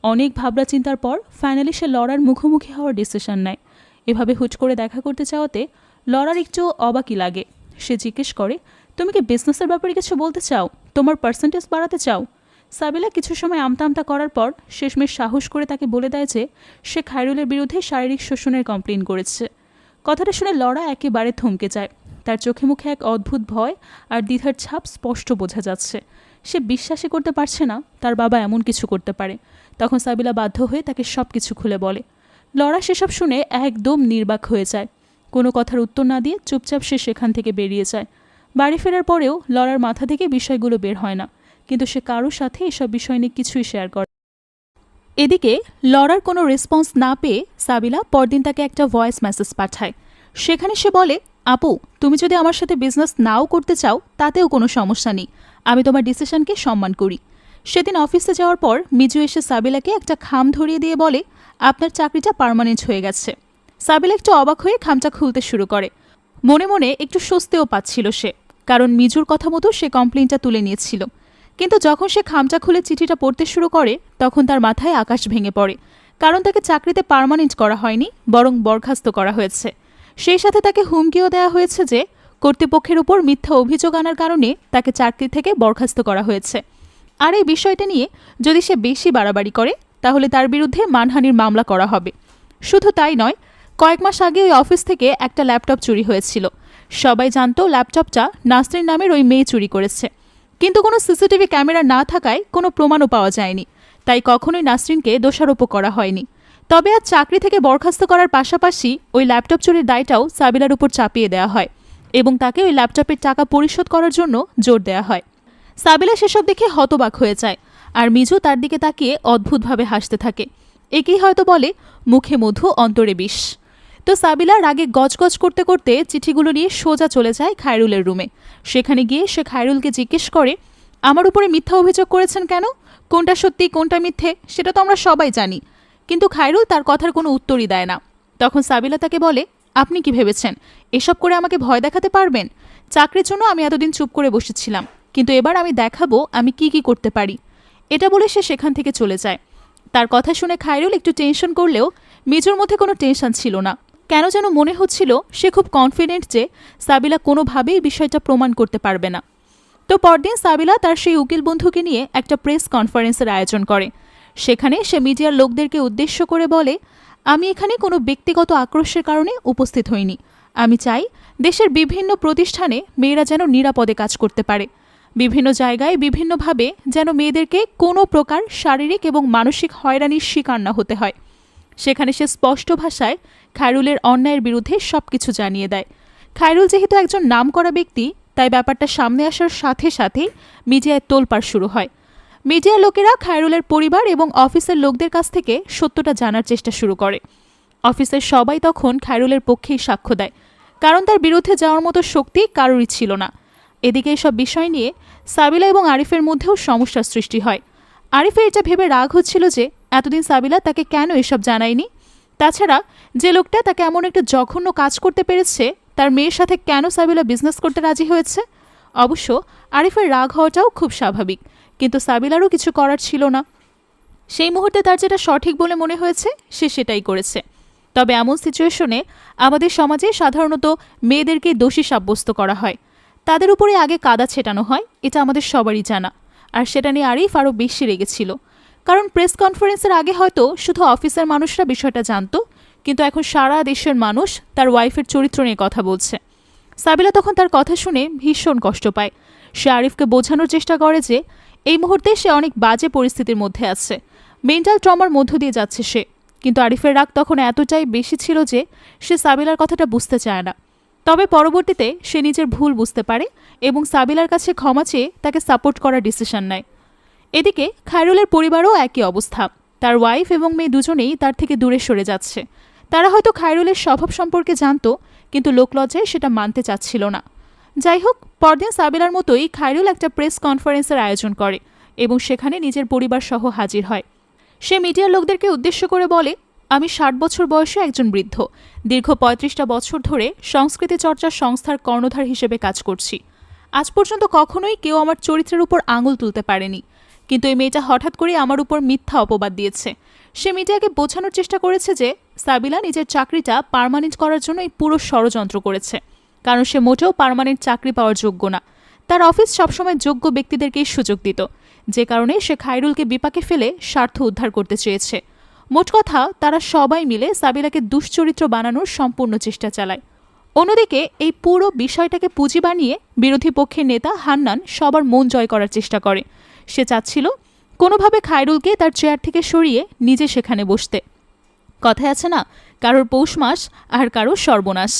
অনেক ভাবনা চিন্তার পর ফাইনালি সে লরার মুখোমুখি হওয়ার ডিসিশন নেয়। এভাবে হুট করে দেখা করতে চাওয়াতে লরার একটু অবাকই লাগে। সে জিজ্ঞেস করে, তুমি কি বিজনেসের ব্যাপারে কিছু বলতে চাও? তোমার পার্সেন্টেজ বাড়াতে চাও? সাবিলা কিছু সময় আমতা আমতা করার পর শেষমেশ সাহস করে তাকে বলে দেয় যে সে খায়রুলের বিরুদ্ধে শারীরিক শোষণের কমপ্লেন করেছে। কথাটা শুনে লরা একেবারে থমকে যায়। তার চোখে মুখে এক অদ্ভুত ভয় আর দ্বিধার ছাপ স্পষ্ট বোঝা যাচ্ছে। সে বিশ্বাসই করতে পারছে না তার বাবা এমন কিছু করতে পারে। তখন সাবিলা বাধ্য হয়ে তাকে সব কিছু খুলে বলে। লরা সেসব শুনে একদম নির্বাক হয়ে যায়। কোনো কথার উত্তর না দিয়ে চুপচাপ সে সেখান থেকে বেরিয়ে যায়। বাড়ি ফেরার পরেও লরার মাথা থেকে বিষয়গুলো বের হয় না, কিন্তু সে কারোর সাথে এসব বিষয় নিয়ে কিছুই শেয়ার করে। এদিকে লরার কোনো রেসপন্স না পেয়ে সাবিলা পরদিন তাকে একটা ভয়েস মেসেজ পাঠায়। সেখানে সে বলে, আপু, তুমি যদি আমার সাথে বিজনেস নাও করতে চাও তাতেও কোনো সমস্যা নেই, আমি তোমার ডিসিশনকে সম্মান করি। সেদিন অফিসে যাওয়ার পর মিজু এসে সাবিলাকে একটা খাম ধরিয়ে দিয়ে বলে, আপনার চাকরিটা পার্মানেন্ট হয়ে গেছে। সাবিলা একটু অবাক হয়ে খামটা খুলতে শুরু করে। মনে মনে একটু স্বস্তিও পাচ্ছিল সে, কারণ মিজুর কথা মতো সে কমপ্লেনটা তুলে নিয়েছিল। কিন্তু যখন সে খামটা খুলে চিঠিটা পড়তে শুরু করে তখন তার মাথায় আকাশ ভেঙে পড়ে, কারণ তাকে চাকরিতে পার্মানেন্ট করা হয়নি, বরং বরখাস্ত করা হয়েছে। সেই সাথে তাকে হুমকিও দেওয়া হয়েছে যে কর্তৃপক্ষের উপর মিথ্যা অভিযোগ আনার কারণে তাকে চাকরি থেকে বরখাস্ত করা হয়েছে। আর এই বিষয়টা নিয়ে যদি সে বেশি বাড়াবাড়ি করে তাহলে তার বিরুদ্ধে মানহানির মামলা করা হবে। শুধু তাই নয়, কয়েক মাস আগে ওই অফিস থেকে একটা ল্যাপটপ চুরি হয়েছিল। সবাই জানতো ল্যাপটপটা নাসরিন নামের ওই মেয়ে চুরি করেছে, কিন্তু কোনো সিসিটিভি ক্যামেরা না থাকায় কোনো প্রমাণও পাওয়া যায়নি। তাই কখনোই নাসরিনকে দোষারোপ করা হয়নি। তবে আজ চাকরি থেকে বরখাস্ত করার পাশাপাশি ওই ল্যাপটপ চুরির দায়টাও সাবিলার উপর চাপিয়ে দেওয়া হয় এবং তাকে ওই ল্যাপটপের টাকা পরিশোধ করার জন্য জোর দেওয়া হয়। সাবিলা সেসব দেখে হতবাক হয়ে যায়, আর মিজু তার দিকে তাকিয়ে অদ্ভুতভাবে হাসতে থাকে। একেই হয়তো বলে, মুখে মধু অন্তরে বিষ। তো সাবিলা রাগে গজগজ করতে করতে চিঠিগুলো নিয়ে সোজা চলে যায় খায়রুলের রুমে। সেখানে গিয়ে সে খায়রুলকে জিজ্ঞেস করে, আমার উপরে মিথ্যা অভিযোগ করেছেন কেন? কোনটা সত্যি কোনটা মিথ্যে সেটা তো আমরা সবাই জানি। কিন্তু খায়রুল তার কথার কোনো উত্তরই দেয় না। তখন সাবিলা তাকে বলে, আপনি কি ভেবেছেন এসব করে আমাকে ভয় দেখাতে পারবেন? চাকরির জন্য আমি এতদিন চুপ করে বসেছিলাম, কিন্তু এবার আমি দেখাবো আমি কি কি করতে পারি। এটা বলে সে সেখান থেকে চলে যায়। তার কথা শুনে খায়রুল একটু টেনশন করলেও মিজুর মধ্যে কোনো টেনশন ছিল না। কেন যেন মনে হচ্ছিল সে খুব কনফিডেন্ট যে সাবিলা কোনোভাবেই বিষয়টা প্রমাণ করতে পারবে না। তো পরদিন সাবিলা তার সেই উকিল বন্ধুকে নিয়ে একটা প্রেস কনফারেন্সের আয়োজন করে। সেখানে সে মিডিয়ার লোকদেরকে উদ্দেশ্য করে বলে, আমি এখানে কোনো ব্যক্তিগত আক্রোশের কারণে উপস্থিত হইনি। আমি চাই দেশের বিভিন্ন প্রতিষ্ঠানে মেয়েরা যেন নিরাপদে কাজ করতে পারে। বিভিন্ন জায়গায় বিভিন্নভাবে যেন মেয়েদেরকে কোনো প্রকার শারীরিক এবং মানসিক হয়রানির শিকার না হতে হয়। সেখানে সে স্পষ্ট ভাষায় খায়রুলের অন্যায়ের বিরুদ্ধে সবকিছু জানিয়ে দেয়। খায়রুল যেহেতু একজন নামকরা ব্যক্তি, তাই ব্যাপারটা সামনে আসার সাথে সাথেই মিডিয়ায় তোলপাড় শুরু হয়। মিডিয়ার লোকেরা খায়রুলের পরিবার এবং অফিসের লোকদের কাছ থেকে সত্যটা জানার চেষ্টা শুরু করে। অফিসের সবাই তখন খায়রুলের পক্ষেই সাক্ষ্য দেয়, কারণ তার বিরুদ্ধে যাওয়ার মতো শক্তি কারোরই ছিল না। এদিকে এসব বিষয় নিয়ে সাবিলা এবং আরিফের মধ্যেও সমস্যার সৃষ্টি হয়। আরিফের এটা ভেবে রাগ হচ্ছিল যে এতদিন সাবিলা তাকে কেন এসব জানায়নি। তাছাড়া যে লোকটা তাকে এমন একটা জঘন্য কাজ করতে পেরেছে, তার মেয়ের সাথে কেন সাবিলা বিজনেস করতে রাজি হয়েছে। অবশ্য আরিফের রাগ হওয়াটাও খুব স্বাভাবিক, কিন্তু সাবিলারও কিছু করার ছিল না। সেই মুহূর্তে তার যেটা সঠিক বলে মনে হয়েছে সে সেটাই করেছে। তবে এমন সিচুয়েশনে আমাদের সমাজে সাধারণত মেয়েদেরকে দোষী সাব্যস্ত করা হয়, তাদের উপরে আগে কাদা ছেটানো হয়, এটা আমাদের সবারই জানা। আর সেটা নিয়ে আরিফ আরও বেশি রেগেছিল, কারণ প্রেস কনফারেন্সের আগে হয়তো শুধু অফিসের মানুষরা বিষয়টা জানতো, কিন্তু এখন সারা দেশের মানুষ তার ওয়াইফের চরিত্র নিয়ে কথা বলছে। সাবিলা তখন তার কথা শুনে ভীষণ কষ্ট পায়। সে আরিফকে বোঝানোর চেষ্টা করে যে এই মুহূর্তে সে অনেক বাজে পরিস্থিতির মধ্যে আছে, মেন্টাল ট্রমার মধ্য দিয়ে যাচ্ছে সে। কিন্তু আরিফের রাগ তখন এতটাই বেশি ছিল যে সে সাবিলার কথাটা বুঝতে চায় না। তবে পরবর্তীতে সে নিজের ভুল বুঝতে পারে এবং সাবিলার কাছে ক্ষমা চেয়ে তাকে সাপোর্ট করার ডিসিশন নেয়। এদিকে খায়রুলের পরিবারও একই অবস্থা, তার ওয়াইফ এবং মেয়ে দুজনেই তার থেকে দূরে সরে যাচ্ছে। তারা হয়তো খায়রুলের স্বভাব সম্পর্কে জানত, কিন্তু লোকলজ্জায় সেটা মানতে চাচ্ছিল না। যাই হোক, পরদিন সাবিলার মতোই খায়রুল একটা প্রেস কনফারেন্সের আয়োজন করে এবং সেখানে নিজের পরিবার সহ হাজির হয়। সে মিডিয়ার লোকদেরকে উদ্দেশ্য করে বলে, আমি 60 বছর বয়সে একজন বৃদ্ধ, দীর্ঘ 35টা বছর ধরে সংস্কৃতি চর্চা সংস্থার কর্ণধার হিসেবে কাজ করছি। আজ পর্যন্ত কখনোই কেউ আমার চরিত্রের উপর আঙুল তুলতে পারেনি, কিন্তু এই মেয়েটা হঠাৎ করে আমার উপর মিথ্যা অপবাদ দিয়েছে। সে মিডিয়াকে বোঝানোর চেষ্টা করেছে যে সাবিলা নিজের চাকরিটা পার্মানেন্ট করার জন্য এই পুরো ষড়যন্ত্র করেছে, কারণ সে মোটেও পার্মানেন্ট চাকরি পাওয়ার যোগ্য না। তার অফিস সবসময় যোগ্য ব্যক্তিদেরকেই সুযোগ দিত, যে কারণে সে খায়রুলকে বিপাকে ফেলে স্বার্থ উদ্ধার করতে চেয়েছে। মোট কথা, তারা সবাই মিলে সাবিলাকে দুশ্চরিত্র বানানোর সম্পূর্ণ চেষ্টা চালায়। অন্যদিকে এই পুরো বিষয়টাকে পুঁজি বানিয়ে বিরোধী পক্ষের নেতা হান্নান সবার মন জয় করার চেষ্টা করে। সে চাচ্ছিল কোনোভাবে খায়রুলকে তার চেয়ার থেকে সরিয়ে নিজে সেখানে বসতে। কথায় আছে না, কারোর পৌষ মাস আর কারোর সর্বনাশ।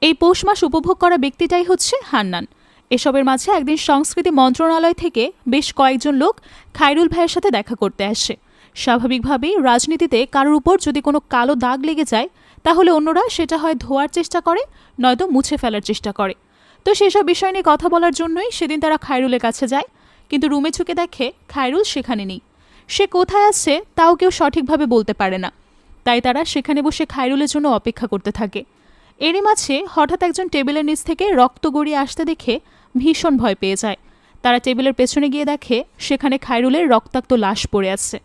এই পৌষ মাস উপভোগ করা ব্যক্তিটাই হচ্ছে হান্নান। এসবের মাঝে একদিন সংস্কৃতি মন্ত্রণালয় থেকে বেশ কয়েকজন লোক খায়রুল ভাইয়ের সাথে দেখা করতে আসে। স্বাভাবিকভাবেই রাজনীতিতে কারোর উপর যদি কোনো কালো দাগ লেগে যায়, তাহলে অন্যরা সেটা হয় ধোয়ার চেষ্টা করে, নয়তো মুছে ফেলার চেষ্টা করে। তো সেসব বিষয় নিয়ে কথা বলার জন্যই সেদিন তারা খায়রুলের কাছে যায়, কিন্তু রুমে ঝুঁকে দেখে খায়রুল সেখানে নেই। সে কোথায় আছে তাও কেউ সঠিকভাবে বলতে পারে না। তাই তারা সেখানে বসে খায়রুলের জন্য অপেক্ষা করতে থাকে। এরই মাঝে হঠাৎ একজন টেবিলের নিচ থেকে রক্ত গড়িয়ে আসতে দেখে ভীষণ ভয় পেয়ে যায়। তারা টেবিলের পেছনে গিয়ে দেখে সেখানে খায়রুলের রক্তাক্ত লাশ পড়ে আছে।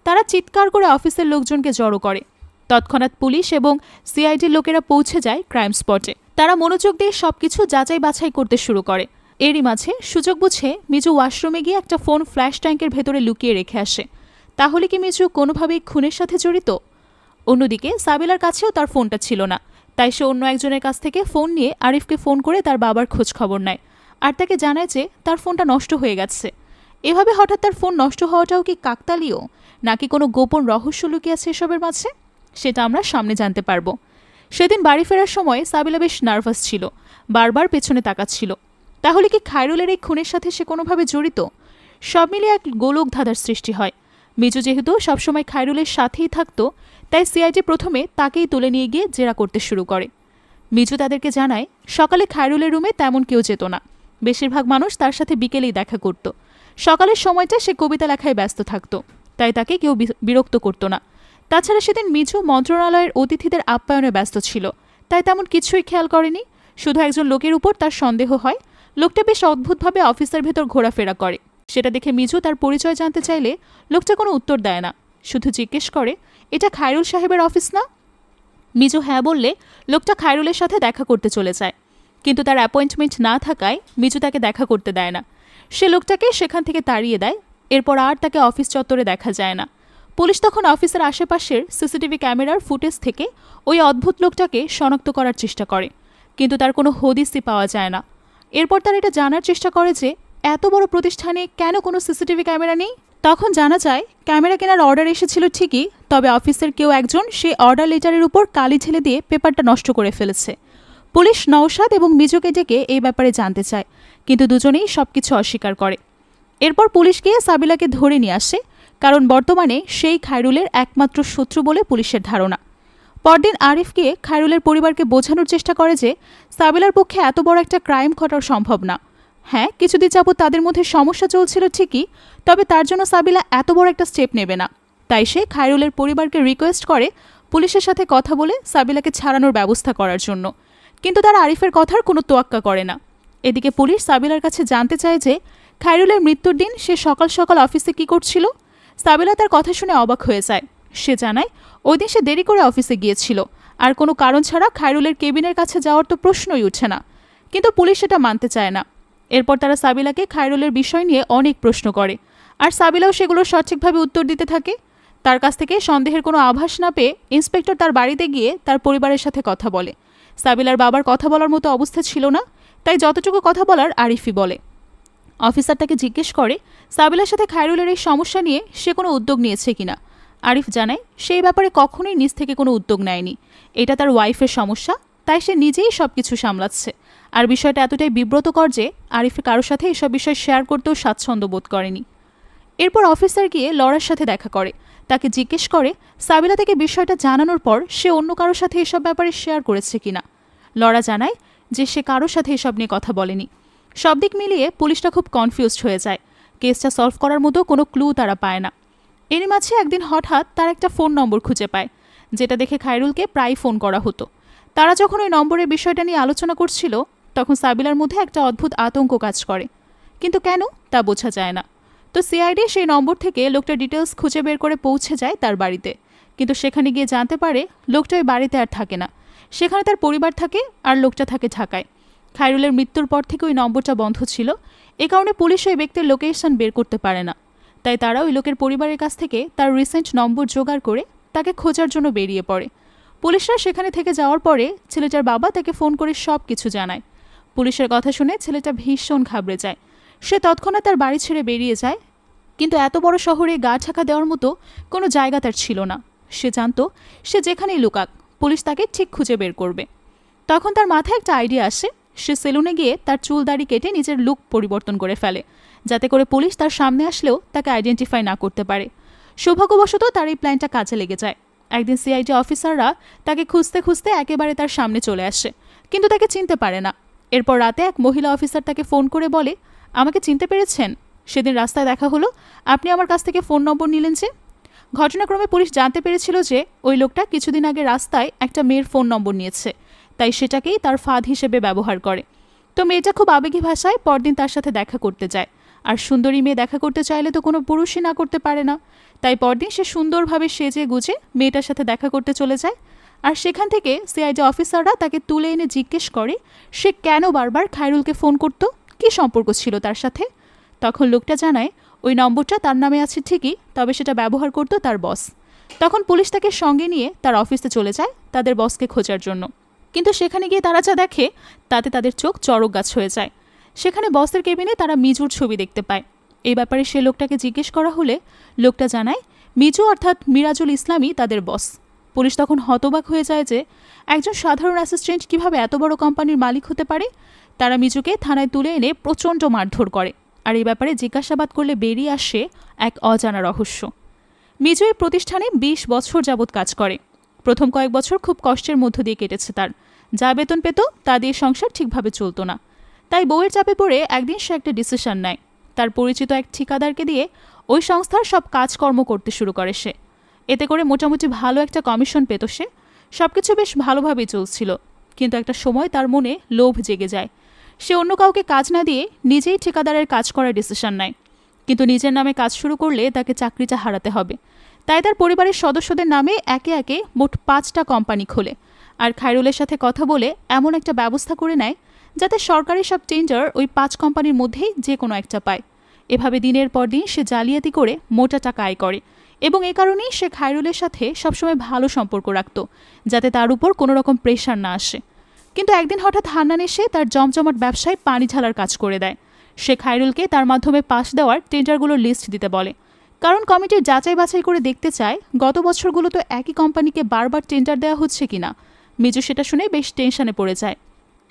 তারা চিৎকার করে অফিসের লোকজনকে জড়ো করে। তৎক্ষণাৎ পুলিশ এবং সিআইডির লোকেরা পৌঁছে যায় ক্রাইম স্পটে। তারা মনোযোগ দিয়ে সবকিছু যাচাই বাছাই করতে শুরু করে। এরই মাঝে সুযোগ বুঝে মিজু ওয়াশরুমে গিয়ে একটা ফোন ফ্ল্যাশ ট্যাঙ্কের ভেতরে লুকিয়ে রেখে আসে। তাহলে কি মিজু কোনোভাবেই খুনের সাথে জড়িত? অন্যদিকে সাবিলার কাছেও তার ফোনটা ছিল না, তাই সে অন্য একজনের কাছ থেকে ফোন নিয়ে আরিফকে ফোন করে তার বাবার খোঁজ খবর নেয় আর তাকে জানায় যে তার ফোনটা নষ্ট হয়ে গেছে। এভাবে হঠাৎ তার ফোন নষ্ট হওয়াটাও কি কাকতালীয়, নাকি কোনো গোপন রহস্য লুকিয়ে আছে এসবের মাঝে? সেটা আমরা সামনে জানতে পারবো। সেদিন বাড়ি ফেরার সময় সাবিলা বেশ নার্ভাস ছিল, বারবার পেছনে তাকাচ্ছিল। তাহলে কি খায়রুলের এই খুনের সাথে সে কোনোভাবে জড়িত? সব মিলিয়ে এক গোলক ধাঁধার সৃষ্টি হয়। মিজু যেহেতু সবসময় খায়রুলের সাথেই থাকতো, তাই সিআইডি প্রথমে তাকেই তুলে নিয়ে গিয়ে জেরা করতে শুরু করে। মিজু তাদেরকে জানায় সকালে খায়রুলের রুমে তেমন কেউ যেত না, বেশিরভাগ মানুষ তার সাথে বিকেলেই দেখা করত। সকালের সময়টা সে কবিতা লেখায় ব্যস্ত থাকতো, তাই তাকে কেউ বিরক্ত করতো না। তাছাড়া সেদিন মিজু মন্ত্রণালয়ের অতিথিদের আপ্যায়নে ব্যস্ত ছিল, তাই তেমন কিছুই খেয়াল করেনি। শুধু একজন লোকের উপর তার সন্দেহ হয়। লোকটা বেশ অদ্ভুতভাবে অফিসের ভেতর ঘোরাফেরা করে। সেটা দেখে মিজু তার পরিচয় জানতে চাইলে লোকটা কোনো উত্তর দেয় না, শুধু জিজ্ঞেস করে, এটা খায়রুল সাহেবের অফিস না? মিজু হ্যাঁ বললে লোকটা খায়রুলের সাথে দেখা করতে চলে যায়, কিন্তু তার অ্যাপয়েন্টমেন্ট না থাকায় মিজু তাকে দেখা করতে দেয় না। সে লোকটাকে সেখান থেকে তাড়িয়ে দেয়। এরপর আর তাকে অফিস চত্বরে দেখা যায় না। পুলিশ তখন অফিসের আশেপাশের সিসিটিভি ক্যামেরার ফুটেজ থেকে ওই অদ্ভুত লোকটাকে শনাক্ত করার চেষ্টা করে, কিন্তু তার কোনো হদিসই পাওয়া যায় না। এরপর তারা এটা জানার চেষ্টা করে যে এত বড় প্রতিষ্ঠানে কেন কোনো সিসিটিভি ক্যামেরা নেই। তখন জানা যায় ক্যামেরা কেনার অর্ডার এসেছিল ঠিকই, তবে অফিসের কেউ একজন সেই অর্ডার লেটারের উপর কালি ঢেলে দিয়ে পেপারটা নষ্ট করে ফেলেছে। পুলিশ নওশাদ এবং মিজুকে ডেকে এই ব্যাপারে জানতে চায়, কিন্তু দুজনেই সবকিছু অস্বীকার করে। এরপর পুলিশ গিয়ে সাবিলাকে ধরে নিয়ে আসে, কারণ বর্তমানে সেই খায়রুলের একমাত্র শত্রু বলে পুলিশের ধারণা। পরদিন আরিফ গিয়ে খায়রুলের পরিবারকে বোঝানোর চেষ্টা করে যে সাবিলার পক্ষে এত বড় একটা ক্রাইম ঘটানো সম্ভব না। হ্যাঁ, কিছুদিন যাবত তাদের মধ্যে সমস্যা চলছিল ঠিকই, তবে তার জন্য সাবিলা এত বড় একটা স্টেপ নেবে না। তাই সে খায়রুলের পরিবারকে রিকোয়েস্ট করে পুলিশের সাথে কথা বলে সাবিলাকে ছাড়ানোর ব্যবস্থা করার জন্য, কিন্তু তারা আরিফের কথার কোনো তোয়াক্কা করে না। এদিকে পুলিশ সাবিলার কাছে জানতে চায় যে খায়রুলের মৃত্যুর দিন সে সকাল সকাল অফিসে কি করছিল। সাবিলা তার কথা শুনে অবাক হয়ে যায়। সে জানায় ওই দিন সে দেরি করে অফিসে গিয়েছিল, আর কোনো কারণ ছাড়া খায়রুলের কেবিনের কাছে যাওয়ার তো প্রশ্নই উঠছে না। কিন্তু পুলিশ সেটা মানতে চায় না। এরপর তারা সাবিলাকে খায়রুলের বিষয় নিয়ে অনেক প্রশ্ন করে, আর সাবিলাও সেগুলোর সঠিকভাবে উত্তর দিতে থাকে। তার কাছ থেকে সন্দেহের কোনো আভাস না পেয়ে ইন্সপেক্টর তার বাড়িতে গিয়ে তার পরিবারের সাথে কথা বলে। সাবিলার বাবার কথা বলার মতো অবস্থা ছিল না, তাই যতটুকু কথা বলার আরিফই বলে। অফিসার তাকে জিজ্ঞেস করে সাবিলার সাথে খায়রুলের এই সমস্যা নিয়ে সে কোনো উদ্যোগ নিয়েছে কিনা। আরিফ জানায় সেই ব্যাপারে কখনোই নিজ থেকে কোনো উদ্যোগ নেয়নি। এটা তার ওয়াইফের সমস্যা, তাই সে নিজেই সব কিছু সামলাচ্ছে। আর বিষয়টা এতটাই বিব্রতকর যে আরিফে কারোর সাথে এসব বিষয় শেয়ার করতেও স্বাচ্ছন্দ্য বোধ করেনি। এরপর অফিসার গিয়ে লরার সাথে দেখা করে, তাকে জিজ্ঞেস করে সাবিলা থেকে বিষয়টা জানানোর পর সে অন্য কারোর সাথে এসব ব্যাপারে শেয়ার করেছে কিনা। লরা জানায় যে সে কারোর সাথে এসব নিয়ে কথা বলেনি। সব দিক মিলিয়ে পুলিশটা খুব কনফিউজড হয়ে যায়। কেসটা সলভ করার মতো কোনো ক্লু তারা পায় না। এরই মাঝে একদিন হঠাৎ তার একটা ফোন নম্বর খুঁজে পায়, যেটা দেখে খায়রুলকে প্রায় ফোন করা হতো। তারা যখন ওই নম্বরের বিষয়টা নিয়ে আলোচনা করছিল, তখন সাবিলার মধ্যে একটা অদ্ভুত আতঙ্ক কাজ করে, কিন্তু কেন তা বোঝা যায় না। তো সিআইডি সেই নম্বর থেকে লোকটার ডিটেলস খুঁজে বের করে পৌঁছে যায় তার বাড়িতে, কিন্তু সেখানে গিয়ে জানতে পারে লোকটা ওই বাড়িতে আর থাকে না। সেখানে তার পরিবার থাকে, আর লোকটা থাকে ঢাকায়। খায়রুলের মৃত্যুর পর থেকে ওই নম্বরটা বন্ধ ছিল, এ কারণে পুলিশ ওই ব্যক্তির লোকেশন বের করতে পারে না। তাই তারা ওই লোকের পরিবারের কাছ থেকে তার রিসেন্ট নম্বর জোগাড় করে তাকে খোঁজার জন্য বেরিয়ে পড়ে। পুলিশরা সেখানে থেকে যাওয়ার পরে ছেলেটার বাবা তাকে ফোন করে সব কিছু জানায়। পুলিশের কথা শুনে ছেলেটা ভীষণ ঘাবড়ে যায়। সে তৎক্ষণাৎ তার বাড়ি ছেড়ে বেরিয়ে যায়, কিন্তু এত বড় শহরে গা ঢাকা দেওয়ার মতো কোনো জায়গা তার ছিল না। সে জানত সে যেখানেই লুকাক পুলিশ তাকে ঠিক খুঁজে বের করবে। তখন তার মাথায় একটা আইডিয়া আসে। সে সেলুনে গিয়ে তার চুল দাড়ি কেটে নিজের লুক পরিবর্তন করে ফেলে, যাতে করে পুলিশ তার সামনে আসলেও তাকে আইডেন্টিফাই না করতে পারে। সৌভাগ্যবশত তার এই প্ল্যানটা কাজে লেগে যায়। একদিন সিআইডি অফিসাররা তাকে খুঁজতে খুঁজতে একেবারে তার সামনে চলে আসে, কিন্তু তাকে চিনতে পারে না। এরপর রাতে এক মহিলা অফিসার তাকে ফোন করে বলে, আমাকে চিনতে পেরেছেন? সেদিন রাস্তায় দেখা হলো, আপনি আমার কাছ থেকে ফোন নম্বর নিলেন যে। ঘটনাক্রমে পুলিশ জানতে পেরেছিল যে ওই লোকটা কিছুদিন আগে রাস্তায় একটা মেয়ের ফোন নম্বর নিয়েছে, তাই সেটাকেই তার ফাঁদ হিসেবে ব্যবহার করে। তো মেয়েটা খুব আবেগী ভাষায় পরদিন তার সাথে দেখা করতে যায়। আর সুন্দরী মেয়ে দেখা করতে চাইলে তো কোনো পুরুষই না করতে পারে না, তাই পরদিন সে সুন্দরভাবে সেজে গুজে মেয়েটার সাথে দেখা করতে চলে যায়। আর সেখান থেকে সিআইডি অফিসাররা তাকে তুলে এনে জিজ্ঞেস করে সে কেন বারবার খায়রুলকে ফোন করত, কী সম্পর্ক ছিল তার সাথে। তখন লোকটা জানায় ওই নম্বরটা তার নামে আছে ঠিকই, তবে সেটা ব্যবহার করতো তার বস। তখন পুলিশ তাকে সঙ্গে নিয়ে তার অফিসে চলে যায় তাদের বসকে খোঁজার জন্য, কিন্তু সেখানে গিয়ে তারা যা দেখে তাতে তাদের চোখ চড়ক গাছ হয়ে যায়। সেখানে বসের কেবিনে তারা মিজুর ছবি দেখতে পায়। এই ব্যাপারে সে লোকটাকে জিজ্ঞেস করা হলে লোকটা জানায় মিজু অর্থাৎ মিরাজুল ইসলামই তাদের বস। পুলিশ তখন হতবাক হয়ে যায় যে একজন সাধারণ অ্যাসিস্ট্যান্ট কিভাবে এত বড় কোম্পানির মালিক হতে পারে। তারা মিজুকে থানায় তুলে এনে প্রচণ্ড মারধর করে, আর এই ব্যাপারে জিজ্ঞাসাবাদ করলে বেরিয়ে আসে এক অজানা রহস্য। মিজু এই প্রতিষ্ঠানে ২০ বছর যাবৎ কাজ করে। প্রথম কয়েক বছর খুব কষ্টের মধ্য দিয়ে কেটেছে তার। যা বেতন পেত তা দিয়ে সংসার ঠিকভাবে চলত না। তাই বউয়ের চাপে পড়ে একদিন সে একটা ডিসিশন নেয়। তার পরিচিত এক ঠিকাদারকে দিয়ে ওই সংস্থার সব কাজকর্ম করতে শুরু করে সে। এতে করে মোটামুটি ভালো একটা কমিশন পেত সে। সব কিছু বেশ ভালোভাবেই চলছিল, কিন্তু একটা সময় তার মনে লোভ জেগে যায়। সে অন্য কাউকে কাজ না দিয়ে নিজেই ঠিকাদারের কাজ করার ডিসিশন নেয়। কিন্তু নিজের নামে কাজ শুরু করলে তাকে চাকরিটা হারাতে হবে। তাই তার পরিবারের সদস্যদের নামে একে একে মোট 5টা কোম্পানি খোলে, আর খায়রুলের সাথে কথা বলে এমন একটা ব্যবস্থা করে নেয় যাতে সরকারি সব টেন্ডার ওই 5 কোম্পানির মধ্যেই যে কোনো একটা পায়। এভাবে দিনের পর দিন সে জালিয়াতি করে মোটা টাকা আয় করে, এবং এ কারণেই সে খায়রুলের সাথে সবসময় ভালো সম্পর্ক রাখত, যাতে তার উপর কোনো রকম প্রেশার না আসে। কিন্তু একদিন হঠাৎ হান্নান এসে তার জমজমাট ব্যবসায় পানি ঢালার কাজ করে দেয়। সে খায়রুলকে তার মাধ্যমে পাস দেওয়ার টেন্ডারগুলোর লিস্ট দিতে বলে, কারণ কমিটির যাচাই বাছাই করে দেখতে চায় গত বছরগুলো তো একই কোম্পানিকে বারবার টেন্ডার দেওয়া হচ্ছে কিনা। মিজু সেটা শুনে বেশ টেনশনে পড়ে যায়।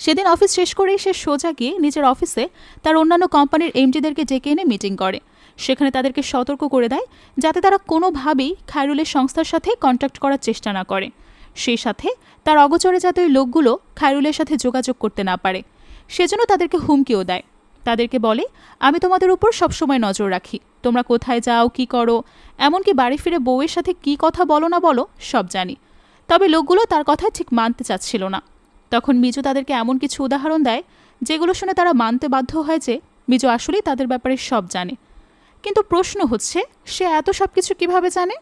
সেদিন অফিস শেষ করেই সে সোজা গিয়ে নিজের অফিসে তার অন্যান্য কোম্পানির এমডিদেরকে ডেকে এনে মিটিং করে। সেখানে তাদেরকে সতর্ক করে দেয় যাতে তারা কোনোভাবেই খায়রুলের সংস্থার সাথে কন্ট্যাক্ট করার চেষ্টা না করে। সেই সাথে তার অগোচরে যাতে ওই লোকগুলো খায়রুলের সাথে যোগাযোগ করতে না পারে সেজন্য তাদেরকে হুমকিও দেয়। তাদেরকে বলে, আমি তোমাদের উপর সবসময় নজর রাখি, তোমরা কোথায় যাও, কি করো, এমনকি বাড়ি ফিরে বউয়ের সাথে কি কথা বলো না বলো সব জানি। তবে লোকগুলো তার কথা ঠিক মানতে চাচ্ছিল না। তখন মিজু তাদেরকে এমন কিছু উদাহরণ দেয় যেগুলো শুনে তারা মানতে বাধ্য হয় যে মিজু আসলেই তাদের ব্যাপারে সব জানে। কিন্তু প্রশ্ন হচ্ছে, সে এত সব কিছু কীভাবে জানে?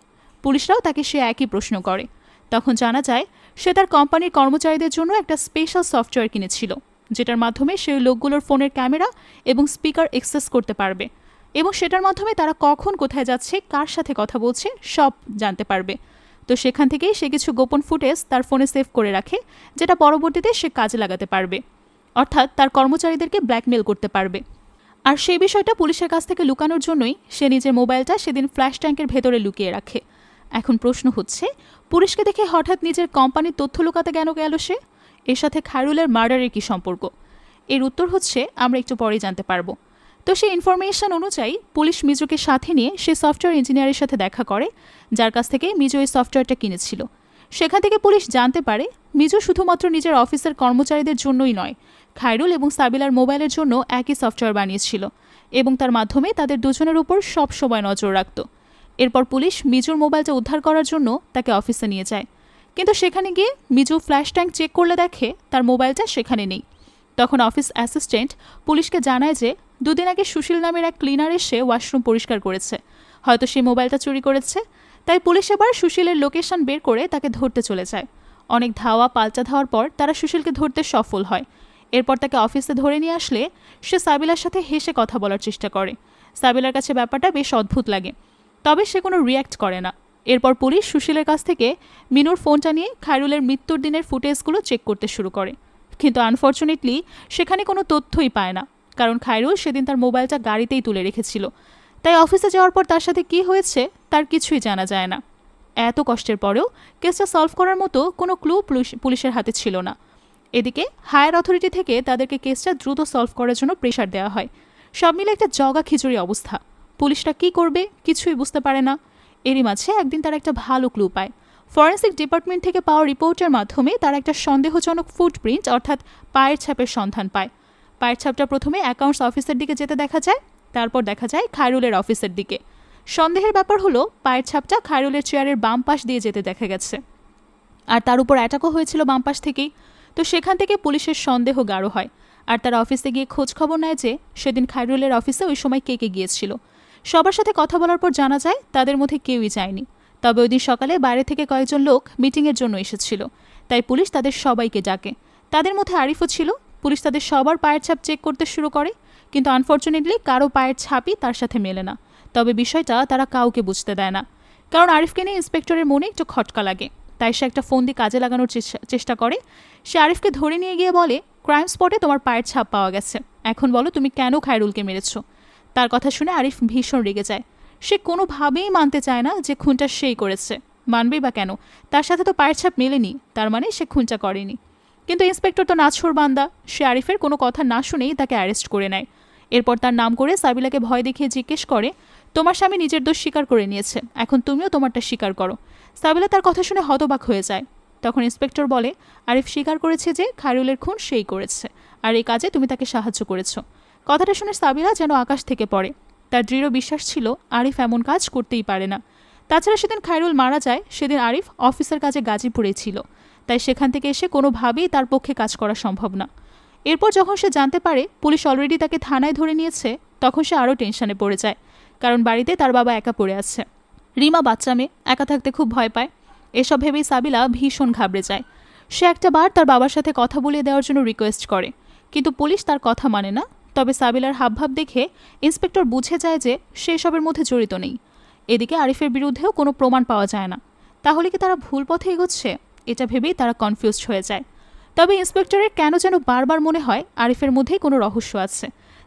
পুলিশরাও তাকে সে একই প্রশ্ন করে। তখন জানা যায় সে তার কোম্পানির কর্মচারীদের জন্য একটা স্পেশাল সফটওয়্যার কিনেছিল, যেটার মাধ্যমে সে ওই লোকগুলোর ফোনের ক্যামেরা এবং স্পিকার অ্যাক্সেস করতে পারবে এবং সেটার মাধ্যমে তারা কখন কোথায় যাচ্ছে, কার সাথে কথা বলছে সব জানতে পারবে। তো সেখান থেকেই সে কিছু গোপন ফুটেজ তার ফোনে সেভ করে রাখে, যেটা পরবর্তীতে সে কাজে লাগাতে পারবে, অর্থাৎ তার কর্মচারীদেরকে ব্ল্যাকমেল করতে পারবে। আর সেই বিষয়টা পুলিশের কাছ থেকে লুকানোর জন্যই সে নিজের মোবাইলটা সেদিন ফ্ল্যাশ ট্যাঙ্কের ভেতরে লুকিয়ে রাখে। এখন প্রশ্ন হচ্ছে, পুলিশকে দেখে হঠাৎ নিজের কোম্পানির তথ্য লুকাতে কেন গেল সে? এর সাথে খায়রুলের মার্ডারের কী সম্পর্ক? এর উত্তর হচ্ছে আমরা একটু পরেই জানতে পারবো। তো সেই ইনফরমেশন অনুযায়ী পুলিশ মিজুকে সাথে নিয়ে সে সফটওয়্যার ইঞ্জিনিয়ারের সাথে দেখা করে, যার কাছ থেকে মিজু এই সফটওয়্যারটা কিনেছিল। সেখান থেকে পুলিশ জানতে পারে মিজু শুধুমাত্র নিজের অফিসের কর্মচারীদের জন্যই নয়, খায়রুল এবং সাবিলার মোবাইলের জন্য একই সফটওয়্যার বানিয়েছিল এবং তার মাধ্যমে তাদের দুজনের উপর সব সময় নজর রাখত। এরপর পুলিশ মিজুর মোবাইলটা উদ্ধার করার জন্য তাকে অফিসে নিয়ে যায়, কিন্তু সেখানে গিয়ে মিজু ফ্ল্যাশ ট্যাঙ্ক চেক করলে দেখে তার মোবাইলটা সেখানে নেই। তখন অফিস অ্যাসিস্ট্যান্ট পুলিশকে জানায় যে দুদিন আগে সুশীল নামের এক ক্লিনার এসে ওয়াশরুম পরিষ্কার করেছে, হয়তো সেই মোবাইলটা চুরি করেছে। তাই পুলিশ এবার সুশীলের লোকেশন বের করে তাকে ধরতে চলে যায়। অনেক ধাওয়া পাল্টা ধাওয়ার পর তারা সুশীলকে ধরতে সফল হয়। এরপর তাকে অফিসে ধরে নিয়ে আসলে সে সাবিলার সাথে হেসে কথা বলার চেষ্টা করে। সাবিলার কাছে ব্যাপারটা বেশ অদ্ভুত লাগে, তবে সে কোনো রিয়্যাক্ট করে না। এরপর পুলিশ সুশীলের কাছ থেকে মিনুর ফোনটা নিয়ে খায়রুলের মৃত্যুর দিনের ফুটেজগুলো চেক করতে শুরু করে, কিন্তু আনফর্চুনেটলি সেখানে কোনো তথ্যই পায় না, কারণ খায়রুল সেদিন তার মোবাইলটা গাড়িতেই তুলে রেখেছিল। তাই অফিসে যাওয়ার পর তার সাথে কী হয়েছে তার কিছুই জানা যায় না। এত কষ্টের পরেও কেসটা সলভ করার মতো কোনো ক্লু পুলিশের হাতে ছিল না। এদিকে হায়ার অথরিটি থেকে তাদেরকে কেসটা দ্রুত সলভ করার জন্য প্রেশার দেওয়া হয়। সব মিলে একটা জগা খিচুড়ি অবস্থা। পুলিশটা কী করবে কিছুই বুঝতে পারে না। এরই মাঝে একদিন তারা একটা ভালো ক্লু পায়। ফরেন্সিক ডিপার্টমেন্ট থেকে পাওয়া রিপোর্টের মাধ্যমে তারা একটা সন্দেহজনক ফুটপ্রিন্ট অর্থাৎ পায়ের ছাপের সন্ধান পায়। পায়ের ছাপটা প্রথমে অ্যাকাউন্টস অফিসের দিকে যেতে দেখা যায়, তারপর দেখা যায় খায়রুলের অফিসের দিকে। সন্দেহের ব্যাপার হলো পায়ের ছাপটা খায়রুলের চেয়ারের বাম পাশ দিয়ে যেতে দেখা গেছে, আর তার উপর অ্যাটাকও হয়েছিল বাম পাশ থেকেই। তো সেখান থেকে পুলিশের সন্দেহ গাঢ় হয়, আর তারা অফিসে গিয়ে খোঁজ খবর নেয় যে সেদিন খায়রুলের অফিসে ওই সময় কে কে গিয়েছিল। সবার সাথে কথা বলার পর জানা যায় তাদের মধ্যে কেউই যায়নি, তবে ওই দিন সকালে বাইরে থেকে কয়েকজন লোক মিটিংয়ের জন্য এসেছিল। তাই পুলিশ তাদের সবাইকে ডাকে, তাদের মধ্যে আরিফও ছিল। পুলিশ তাদের সবার পায়ের ছাপ চেক করতে শুরু করে, কিন্তু আনফর্চুনেটলি কারো পায়ের ছাপই তার সাথে মেলে না। তবে বিষয়টা তারা কাউকে বুঝতে দেয় না, কারণ আরিফকে নিয়ে ইন্সপেক্টরের মনে একটু খটকা লাগে। তাই সে একটা ফোন দিয়ে কাজে লাগানোর চেষ্টা করে। সে আরিফকে ধরে নিয়ে গিয়ে বলে, ক্রাইম স্পটে তোমার পায়ের ছাপ পাওয়া গেছে, এখন বলো তুমি কেন খায়রুলকে মেরেছ। তার কথা শুনে আরিফ ভীষণ রেগে যায়। সে কোনোভাবেই মানতে চায় না যে খুনটা সেই করেছে। মানবেই বা কেন, তার সাথে তো পায়ের ছাপ মেলেনি, তার মানে সে খুনটা করেনি। কিন্তু ইন্সপেক্টর তো নাছোড় বান্দা, সে আরিফের কোনো কথা না শুনেই তাকে অ্যারেস্ট করে নেয়। এরপর তার নাম করে সাবিলাকে ভয় দেখিয়ে জিজ্ঞেস করে, তোমার স্বামী নিজের দোষ স্বীকার করে নিয়েছে, এখন তুমিও তোমারটা স্বীকার করো। সাবিলা তার কথা শুনে হতবাক হয়ে যায়। তখন ইন্সপেক্টর বলে, আরিফ স্বীকার করেছে যে খায়রুলের খুন সেই করেছে, আর এই কাজে তুমি তাকে সাহায্য করেছ। কথাটা শুনে সাবিলা যেন আকাশ থেকে পড়ে। তার দৃঢ় বিশ্বাস ছিল আরিফ এমন কাজ করতেই পারে না। তাছাড়া সেদিন খায়রুল মারা যায়, সেদিন আরিফ অফিসের কাজে গাজীপুরেই ছিল, তাই সেখান থেকে এসে কোনোভাবেই তার পক্ষে কাজ করা সম্ভব না। এরপর যখন সে জানতে পারে পুলিশ অলরেডি তাকে থানায় ধরে নিয়েছে, তখন সে আরও টেনশনে পড়ে যায়, কারণ বাড়িতে তার বাবা একা পড়ে আছে। রিমা বাচ্চা মেয়ে, একা থাকতে খুব ভয় পায়। এসব ভেবেই সাবিলা ভীষণ ঘাবড়ে যায়। সে একটা বার তার বাবার সাথে কথা বলিয়ে দেওয়ার জন্য রিকোয়েস্ট করে, কিন্তু পুলিশ তার কথা মানে না। তবে সাবিলার হাবভাব দেখে ইন্সপেক্টর বুঝে যায় যে সে এসবের মধ্যে জড়িত নেই। এদিকে আরিফের বিরুদ্ধেও কোনো প্রমাণ পাওয়া যায় না। তাহলে কি তারা ভুল পথে এগোচ্ছে? এটা ভেবেই তারা কনফিউজড হয়ে যায়। তবে ইন্সপেক্টরের কেন যেন বারবার মনে হয় আরিফের মধ্যেই কোনো রহস্য আছে,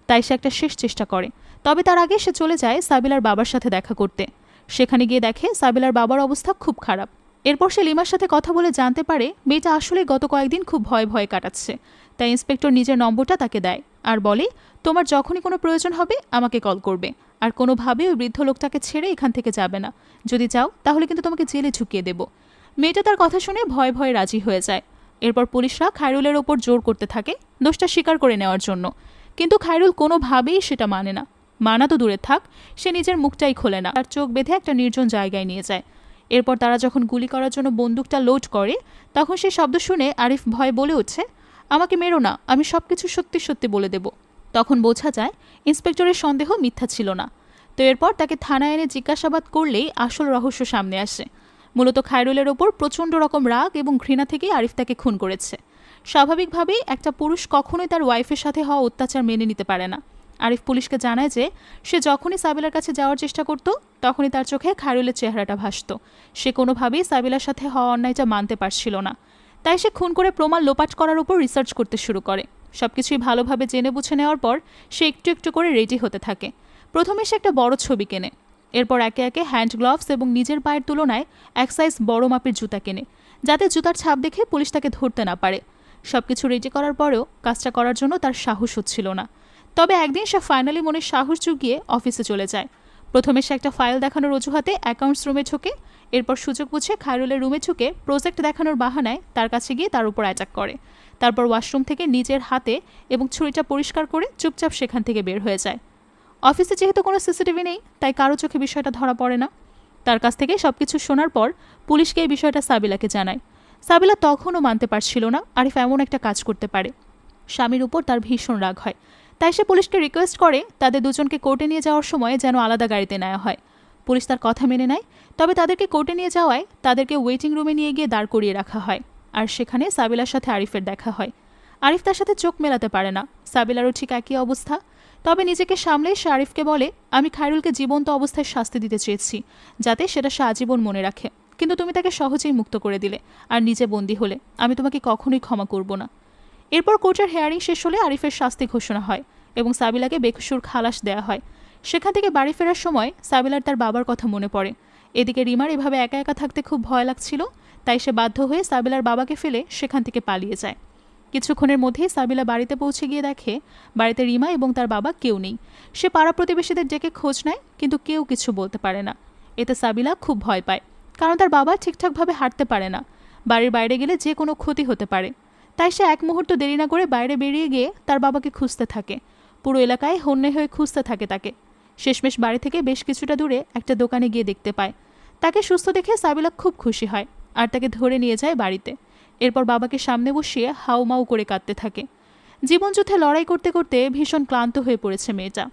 তাই সে একটা শেষ চেষ্টা করে। তবে তার আগে সে চলে যায় সাবিলার বাবার সাথে দেখা করতে। সেখানে গিয়ে দেখে সাবিলার বাবার অবস্থা খুব খারাপ। এরপর সে লিমার সাথে কথা বলে জানতে পারে মেয়েটা আসলে গত কয়েকদিন খুব ভয় ভয়ে কাটাচ্ছে। তাই ইন্সপেক্টর নিজের নম্বরটা তাকে দেয় আর বলে, তোমার যখনই কোনো প্রয়োজন হবে আমাকে কল করবে, আর কোনোভাবে ওই বৃদ্ধ লোকটাকে ছেড়ে এখান থেকে যাবে না। যদি যাও তাহলে কিন্তু তোমাকে জেলে ঝুঁকিয়ে দেব। মেয়েটা তার কথা শুনে ভয়ে ভয়ে রাজি হয়ে যায়। এরপর পুলিশরা খায়রুলের ওপর জোর করতে থাকে দোষটা স্বীকার করে নেওয়ার জন্য, কিন্তু খায়রুল কোনোভাবেই সেটা মানে না। মানা তো দূরে থাক, সে নিজের মুখটাই খোলে না, তার চোখ বেঁধে একটা নির্জন জায়গায় নিয়ে যায়। এরপর তারা যখন গুলি করার জন্য বন্দুকটা লোড করে, তখন সে শব্দ শুনে আরিফ ভয়ে বলে উঠছে, আমাকে মেরো না, আমি সবকিছু সত্যি সত্যি বলে দেব। তখন বোঝা যায় ইন্সপেক্টরের সন্দেহ মিথ্যা ছিল না। তো এরপর তাকে থানায় এনে জিজ্ঞাসাবাদ করলেই আসল রহস্য সামনে আসে। মূলত খায়রুলের ওপর প্রচণ্ড রকম রাগ এবং ঘৃণা থেকেই আরিফ তাকে খুন করেছে। স্বাভাবিকভাবেই একটা পুরুষ কখনোই তার ওয়াইফের সাথে হওয়া অত্যাচার মেনে নিতে পারে না। আরিফ পুলিশকে জানায় যে সে যখনই সাবিলার কাছে যাওয়ার চেষ্টা করত, তখনই তার চোখে খায়রুলের চেহারাটা ভাসত। সে কোনোভাবেই সাবিলার সাথে হওয়া অন্যায়টা মানতে পারছিল না। তাই সে খুন করে প্রমাণ লোপাট করার উপর রিসার্চ করতে শুরু করে। সবকিছুই ভালোভাবে জেনে বুঝে নেওয়ার পর সে একটু একটু করে রেডি হতে থাকে। প্রথমে সে একটা বড় ছবি কেনে, এরপর একে একে হ্যান্ড গ্লাভস এবং নিজের পায়ের তুলনায় এক সাইজ বড় মাপের জুতা কেনে, যাতে জুতার ছাপ দেখে পুলিশ তাকে ধরতে না পারে। সবকিছু রেডি করার পরেও কাজটা করার জন্য তার সাহস হচ্ছিল না। তবে একদিন সে ফাইনালি মনে সাহস জুগিয়ে অফিসে চলে যায়। প্রথমে সে একটা ফাইল দেখানোর অজুহাতে অ্যাকাউন্টস রুমে ঢোকে, এরপর সুযোগ বুঝে খায়রুলের রুমে ঢুকে প্রজেক্ট দেখানোর বাহানায় তার কাছে গিয়ে তার উপর অ্যাটাক করে। তারপর ওয়াশরুম থেকে নিজের হাতে এবং ছুরিটা পরিষ্কার করে চুপচাপ সেখান থেকে বের হয়ে যায়। অফিসে যেহেতু কোনো সিসিটিভি নেই, তাই কারো চোখে বিষয়টা ধরা পড়ে না। তার কাছ থেকে সবকিছু শোনার পর পুলিশকে এই বিষয়টা সাবিলাকে জানায়। সাবিলা তখনও মানতে পারছিল না আরিফ এমন একটা কাজ করতে পারে। স্বামীর উপর তার ভীষণ রাগ হয়, তাই সে পুলিশকে রিকোয়েস্ট করে তাদের দুজনকে কোর্টে নিয়ে যাওয়ার সময় যেন আলাদা গাড়িতে নেওয়া হয়। পুলিশ তার কথা মেনে নেয়, তবে তাদেরকে কোর্টে নিয়ে যাওয়ায় তাদেরকে ওয়েটিং রুমে নিয়ে গিয়ে দাঁড় করিয়ে রাখা হয়। আর সেখানে সাবিলার সাথে আরিফের দেখা হয়। আরিফ তার সাথে চোখ মেলাতে পারে না, সাবিলারও ঠিক একই অবস্থা। তবে নিজেকে সামলে সে আরিফকে বলে, আমি খায়রুলকে জীবন্ত অবস্থায় শাস্তি দিতে চেয়েছি, যাতে সেটা সে আজীবন মনে রাখে, কিন্তু তুমি তাকে সহজেই মুক্ত করে দিলে আর নিজে বন্দী হলে, আমি তোমাকে কখনোই ক্ষমা করব না। এরপর কোর্টের হেয়ারিং শেষ হলে আরিফের শাস্তি ঘোষণা হয় এবং সাবিলাকে বেকসুর খালাস দেয়া হয়। সেখান থেকে বাড়ি ফেরার সময় সাবিলার তার বাবার কথা মনে পড়ে। এদিকে রিমার এভাবে একা একা থাকতে খুব ভয় লাগছিল, তাই সে বাধ্য হয়ে সাবিলার বাবাকে ফেলে সেখান থেকে পালিয়ে যায়। কিছুক্ষণের মধ্যেই সাবিলা বাড়িতে পৌঁছে গিয়ে দেখে বাড়িতে রিমা এবং তার বাবা কেউ নেই। সে পাড়া প্রতিবেশীদের ডেকে খোঁজ নেয়, কিন্তু কেউ কিছু বলতে পারে না। এতে সাবিলা খুব ভয় পায়, কারণ তার বাবা ঠিকঠাকভাবে হাঁটতে পারে না। বাড়ির বাইরে গেলে যে কোনো ক্ষতি হতে পারে। তাই সে এক মুহূর্ত দেরি না করে বাইরে বেরিয়ে গিয়ে তার বাবাকে খুঁজতে থাকে। পুরো এলাকায় হন্যে হয়ে খুঁজতে থাকে তাকে। শেষমেশ বাড়ি থেকে বেশ কিছুটা দূরে একটা দোকানে গিয়ে দেখতে পায়। তাকে সুস্থ দেখে সাবিলা খুব খুশি হয় আর তাকে ধরে নিয়ে যায় বাড়িতে। এরপর বাবাকে সামনে বসিয়ে হাউমাউ করে কাঁদতে থাকে। জীবনযুদ্ধে লড়াই করতে করতে ভীষণ ক্লান্ত হয়ে পড়েছে মেয়েটা।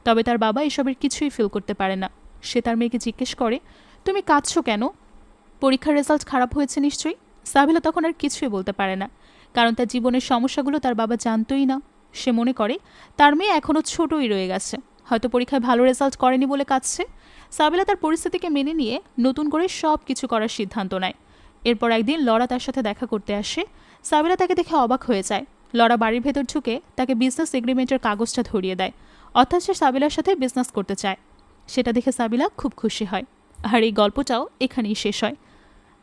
তবে তার বাবা এসবের কিছুই ফিল করতে পারে না। সে তার মেয়েকে জিজ্ঞেস করে, তুমি কাঁদছো কেন? পরীক্ষার রেজাল্ট খারাপ হয়েছে নিশ্চয়ই। সাবিলা তখন আর কিছুই বলতে পারে না, কারণ তার জীবনের সমস্যাগুলো তার বাবা জানতোই না। সে মনে করে তার মেয়ে এখনও ছোটই রয়ে গেছে, হয়তো পরীক্ষায় ভালো রেজাল্ট করেনি বলে কাঁদছে। সাবিলা তার পরিস্থিতিকে মেনে নিয়ে নতুন করে সব কিছু করার সিদ্ধান্ত নেয়। এরপর একদিন লরা তার সাথে দেখা করতে আসে। সাবিলা তাকে দেখে অবাক হয়ে যায়। লরা বাড়ির ভেতর ঢুকে তাকে বিজনেস এগ্রিমেন্টের কাগজটা ধরিয়ে দেয়, অর্থাৎ সে সাবিলার সাথে বিজনেস করতে চায়। সেটা দেখে সাবিলা খুব খুশি হয়। আর এই গল্পটাও এখানেই শেষ হয়।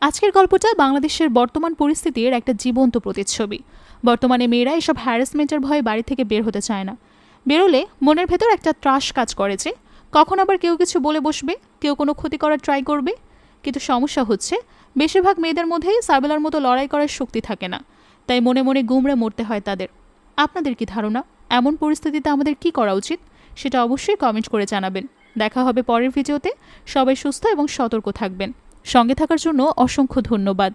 আজকের গল্পটা বাংলাদেশের বর্তমান পরিস্থিতির একটা জীবন্ত প্রতিচ্ছবি। বর্তমানে মেয়েরা এসব হ্যারাসমেন্টের ভয়ে বাড়ি থেকে বের হতে চায় না। বেরোলে মনের ভেতর একটা ত্রাস কাজ করে যে কখন আবার কেউ কিছু বলে বসবে, কেউ কোনো ক্ষতি করার ট্রাই করবে। কিন্তু সমস্যা হচ্ছে বেশিরভাগ মেয়েদের মধ্যেই সাবিলার মতো লড়াই করার শক্তি থাকে না, তাই মনে মনে গুমড়ে মরতে হয় তাদের। আপনাদের কি ধারণা, এমন পরিস্থিতিতে আমাদের কি করা উচিত? সেটা অবশ্যই কমেন্ট করে জানাবেন। দেখা হবে পরের ভিডিওতে। সবাই সুস্থ এবং সতর্ক থাকবেন। সঙ্গে থাকার জন্য অসংখ্য ধন্যবাদ।